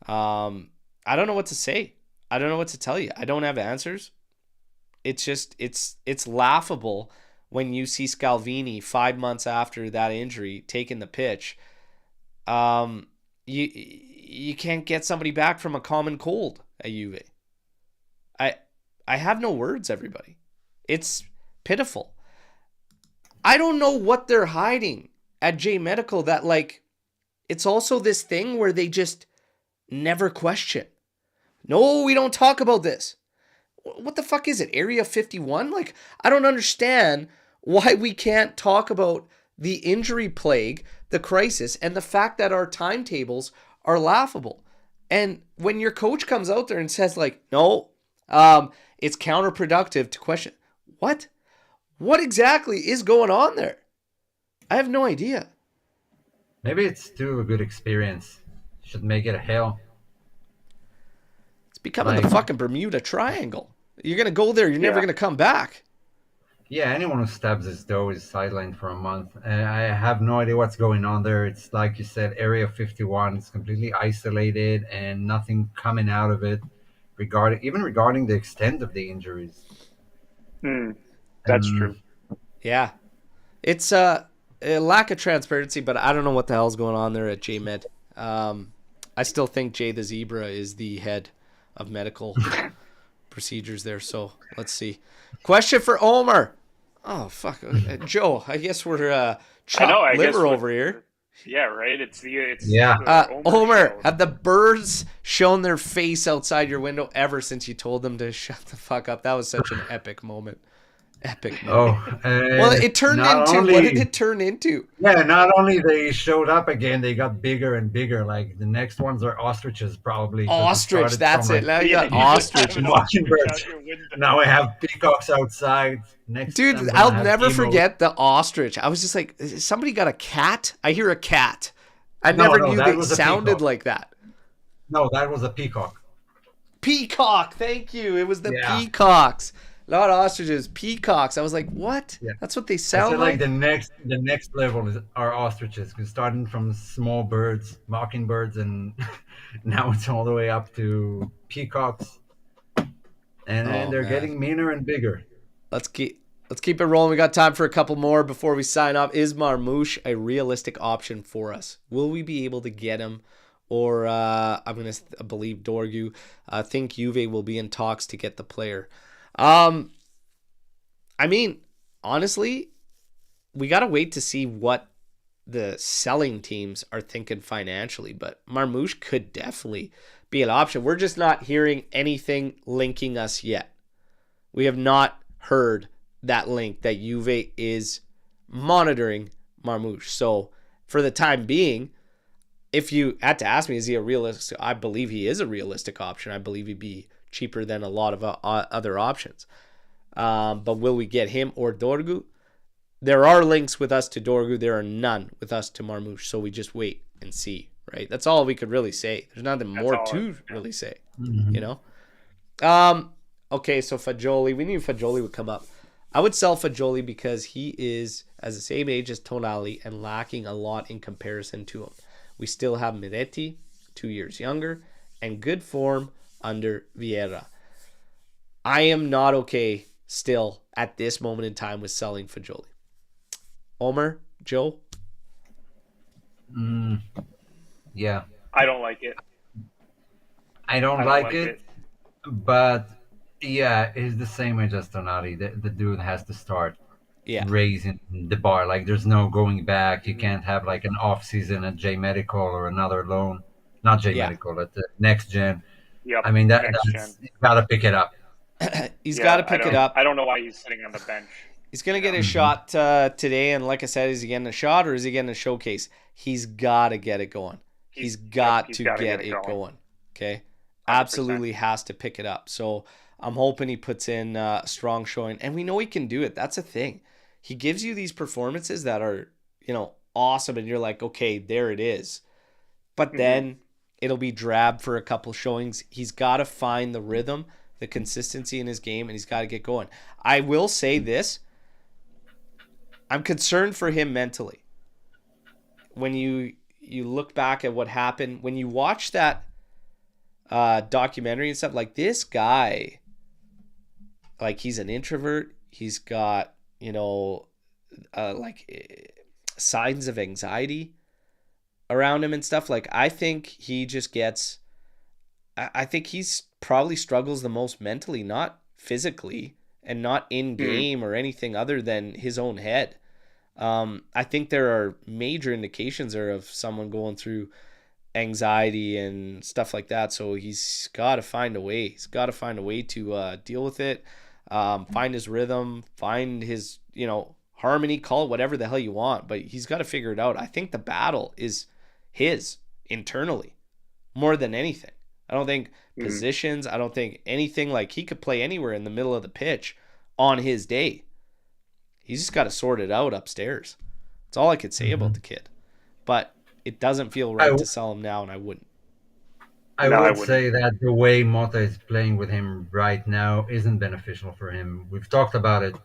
I don't know what to say. I don't know what to tell you. I don't have answers. It's just it's laughable when you see Scalvini 5 months after that injury taking the pitch. You can't get somebody back from a common cold at Juve. I have no words, everybody. It's pitiful. I don't know what they're hiding at J Medical that, like, it's also this thing where they just never question. No, we don't talk about this. What the fuck is it? Area 51? Like, I don't understand why we can't talk about the injury plague, the crisis, and the fact that our timetables are laughable. And when your coach comes out there and says, like, no, it's counterproductive to question. What? What exactly is going on there? I have no idea. Maybe it's too a good experience. Should make it a hell. It's becoming the fucking Bermuda Triangle. You're going to go there. You're never going to come back. Yeah, anyone who stabs his toe is sidelined for a month. I have no idea what's going on there. It's like you said, Area 51. It's completely isolated and nothing coming out of it regarding the extent of the injuries. That's true. Yeah. It's a lack of transparency, but I don't know what the hell's going on there at J-Med. I still think Jay the Zebra is the head of medical procedures there, so let's see. Question for Omer. Oh, fuck. Joe, I guess we're chopped liver over here. Yeah, right? It's Omer, have the birds shown their face outside your window ever since you told them to shut the fuck up? That was such an epic moment. Well, it turned into what did it turn into? Yeah, not only they showed up again, they got bigger and bigger. Like the next ones are ostriches, probably. Ostrich, that's it. Now you got ostrich and mockingbirds. Now I have peacocks outside. Dude, I'll never forget the ostrich. I was just like, somebody got a cat? I hear a cat. I never knew they sounded like that. No, that was a peacock. Peacock, thank you. It was the peacocks. Not ostriches, peacocks. I was like, what? Yeah. That's what they sound like? The next level are ostriches. We're starting from small birds, mockingbirds, and now it's all the way up to peacocks. And then they're getting meaner and bigger. Let's keep it rolling. We got time for a couple more before we sign off. Is Marmouche a realistic option for us? Will we be able to get him? Or I'm going to believe Dorgu. I think Juve will be in talks to get the player. I mean, honestly, we got to wait to see what the selling teams are thinking financially, but Marmouche could definitely be an option. We're just not hearing anything linking us yet. We have not heard that link that Juve is monitoring Marmouche. So for the time being, if you had to ask me, is he a realistic? I believe he is a realistic option. I believe he'd be cheaper than a lot of other options. But will we get him or Dorgu? There are links with us to Dorgu. There are none with us to Marmouche. So we just wait and see, right? That's all we could really say. There's nothing more to really say, you know? Okay, so Fagioli. We knew Fagioli would come up. I would sell Fagioli because he is as the same age as Tonali and lacking a lot in comparison to him. We still have Miretti, 2 years younger, and good form under Vieira. I am not okay still at this moment in time with selling Fagioli. Omer, Joe? Yeah. I don't like it. I don't like it, but yeah, it's the same age as Tonali. The dude has to start raising the bar. Like there's no going back. You can't have like an off season at J Medical or another loan. Not J Medical, at the next gen. Yep, I mean, he's got to pick it up. He's got to pick it up. I don't know why he's sitting on the bench. He's going to get his shot today, and like I said, is he getting a shot or is he getting a showcase? He's got to get it going. He's got to get it going. Okay? 100%. Absolutely has to pick it up. So I'm hoping he puts in a strong showing, and we know he can do it. That's a thing. He gives you these performances that are, awesome, and you're like, okay, there it is. But then it'll be drab for a couple showings. He's got to find the rhythm, the consistency in his game, and he's got to get going. I will say this. I'm concerned for him mentally. When you look back at what happened, when you watch that documentary and stuff, like this guy, like he's an introvert. He's got, signs of anxiety around him and stuff. Like, I think he just gets, I think he's probably struggles the most mentally, not physically and not in game or anything other than his own head. I think there are major indications there of someone going through anxiety and stuff like that. So he's got to find a way. He's got to find a way to deal with it, find his rhythm, find his, harmony, call it whatever the hell you want, but he's got to figure it out. I think the battle is his internally more than anything. I don't think positions, I don't think anything. Like, he could play anywhere in the middle of the pitch on his day. He's just got to sort it out upstairs. That's all I could say about the kid. But it doesn't feel right to sell him now, and I wouldn't. I would say that the way Mota is playing with him right now isn't beneficial for him. We've talked about it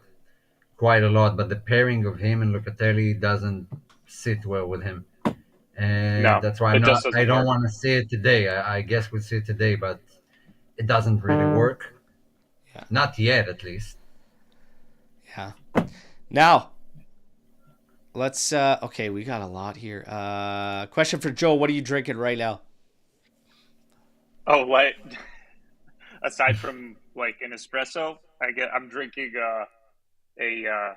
quite a lot, but the pairing of him and Locatelli doesn't sit well with him. And that's why I don't want to see it today. I guess we'll see it today, but it doesn't really work. Yeah. Not yet, at least. Yeah. Now, let's, okay, we got a lot here. Question for Joe. What are you drinking right now? Oh, what? Aside from like an espresso, I'm drinking a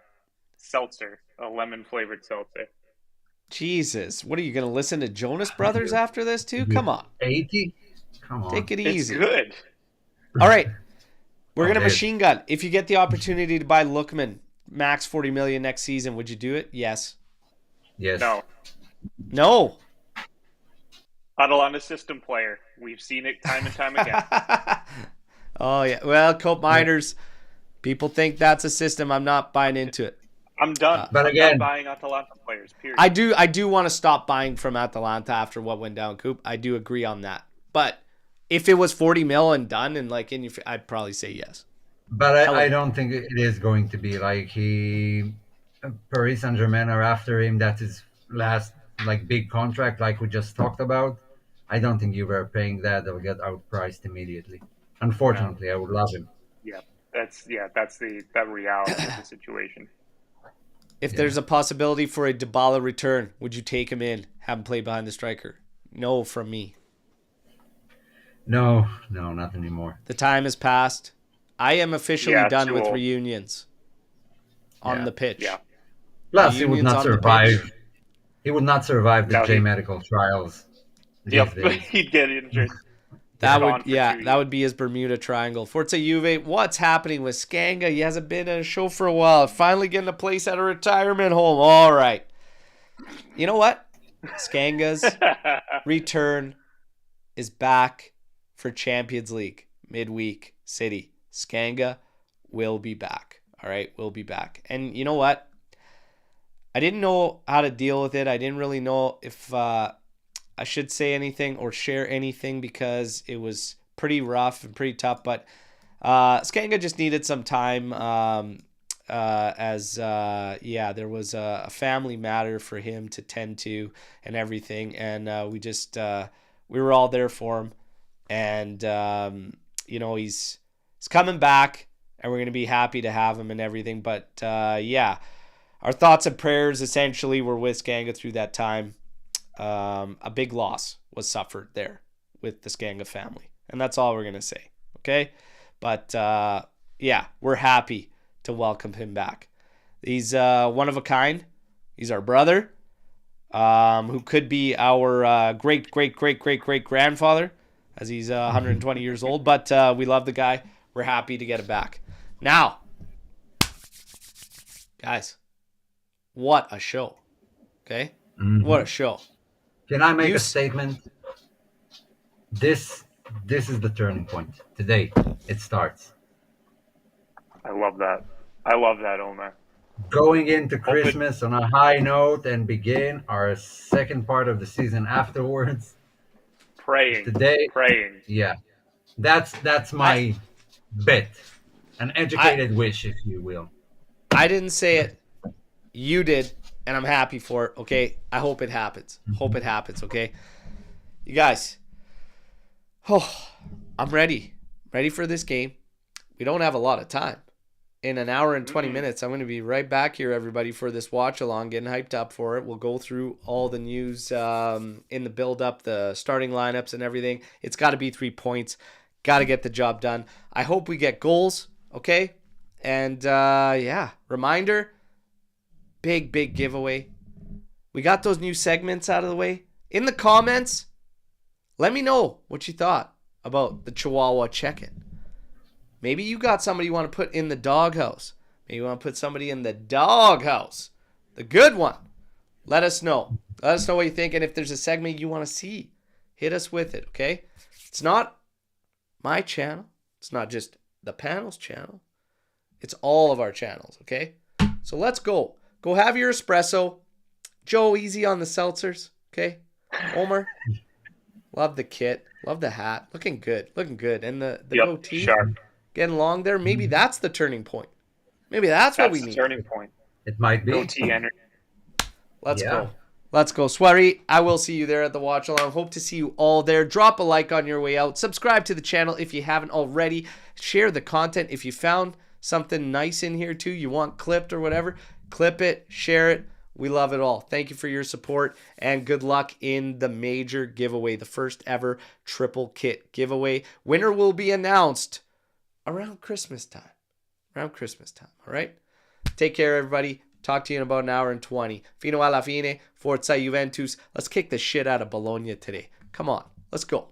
seltzer, a lemon flavored seltzer. Jesus, what are you going to listen to Jonas Brothers after this too? Come on. 80? Come on. Take it easy. It's good. All right. We're going to machine gun. If you get the opportunity to buy Lookman, max $40 million next season, would you do it? Yes. Yes. No. Atalanta system player. We've seen it time and time again. Oh, yeah. Well, Cope Miners, people think that's a system. I'm not buying into it. I'm done. But again, I'm not buying Atalanta players, period. I do want to stop buying from Atalanta after what went down, Coop. I do agree on that. But if it was 40 mil and done and like in your, I'd probably say yes. But I don't think it is going to be like Paris Saint-Germain are after him. That's his last big contract, like we just talked about. I don't think you were paying that. They'll get outpriced immediately. Unfortunately, I would love him. Yeah, that's the reality of the situation. If there's a possibility for a Dybala return, would you take him in, have him play behind the striker? No from me. No, not anymore. The time has passed. I am officially done with reunions on the pitch. Yeah. Plus, he would not survive. He would not survive the J medical trials. Yep, he'd get injured. That would be his Bermuda Triangle. Forza Juve, what's happening with Skanga? He hasn't been in a show for a while. Finally getting a place at a retirement home. All right. You know what? Skanga's return is back for Champions League midweek city. Skanga will be back. All right, will be back. And you know what? I didn't know how to deal with it. I didn't really know if I should say anything or share anything because it was pretty rough and pretty tough. But Skanga just needed some time there was a family matter for him to tend to and everything. And we were all there for him. And, he's coming back and we're going to be happy to have him and everything. But, our thoughts and prayers essentially were with Skanga through that time. A big loss was suffered there with the Skanga family. And that's all we're going to say. Okay. But, we're happy to welcome him back. He's one of a kind. He's our brother, who could be our great grandfather, as he's 120 years old. But we love the guy. We're happy to get it back. Now, guys, what a show. Okay? Mm-hmm. What a show. Can I make a statement? This is the turning point. Today, it starts. I love that. I love that, Omer. Going into Christmas on a high note and begin our second part of the season afterwards. Praying. Yeah. That's my bet. An educated wish, if you will. I didn't say it. You did. And I'm happy for it, okay? I hope it happens. Hope it happens, okay? You guys, I'm ready. Ready for this game. We don't have a lot of time. In an hour and 20 minutes, I'm going to be right back here, everybody, for this watch-along, getting hyped up for it. We'll go through all the news in the build-up, the starting lineups and everything. It's got to be 3 points. Got to get the job done. I hope we get goals Okay? And yeah, reminder, big giveaway. We got those new segments out of the way. In the comments, let me know what you thought about the Chihuahua check-in. Maybe you got somebody you want to put in the doghouse. Maybe you want to put somebody in the doghouse. The good one. Let us know. Let us know what you think. And if there's a segment you want to see, hit us with it, okay? It's not my channel. It's not just the panel's channel. It's all of our channels, okay? So let's go. Go have your espresso. Joe, easy on the seltzers, okay? Omer, love the kit. Love the hat. Looking good. Looking good. And the goatee. Sharp. Getting long there. Maybe that's the turning point. Maybe that's what we need. Turning point. It might be. Goatee energy. Let's go. Let's go. Sweaty, I will see you there at the watch along. Hope to see you all there. Drop a like on your way out. Subscribe to the channel if you haven't already. Share the content. If you found something nice in here too, you want clipped or whatever, clip it, share it. We love it all. Thank you for your support and good luck in the major giveaway, the first ever triple kit giveaway. Winner will be announced around Christmas time. Around Christmas time, all right? Take care, everybody. Talk to you in about an hour and 20. Fino alla fine, Forza Juventus. Let's kick the shit out of Bologna today. Come on, let's go.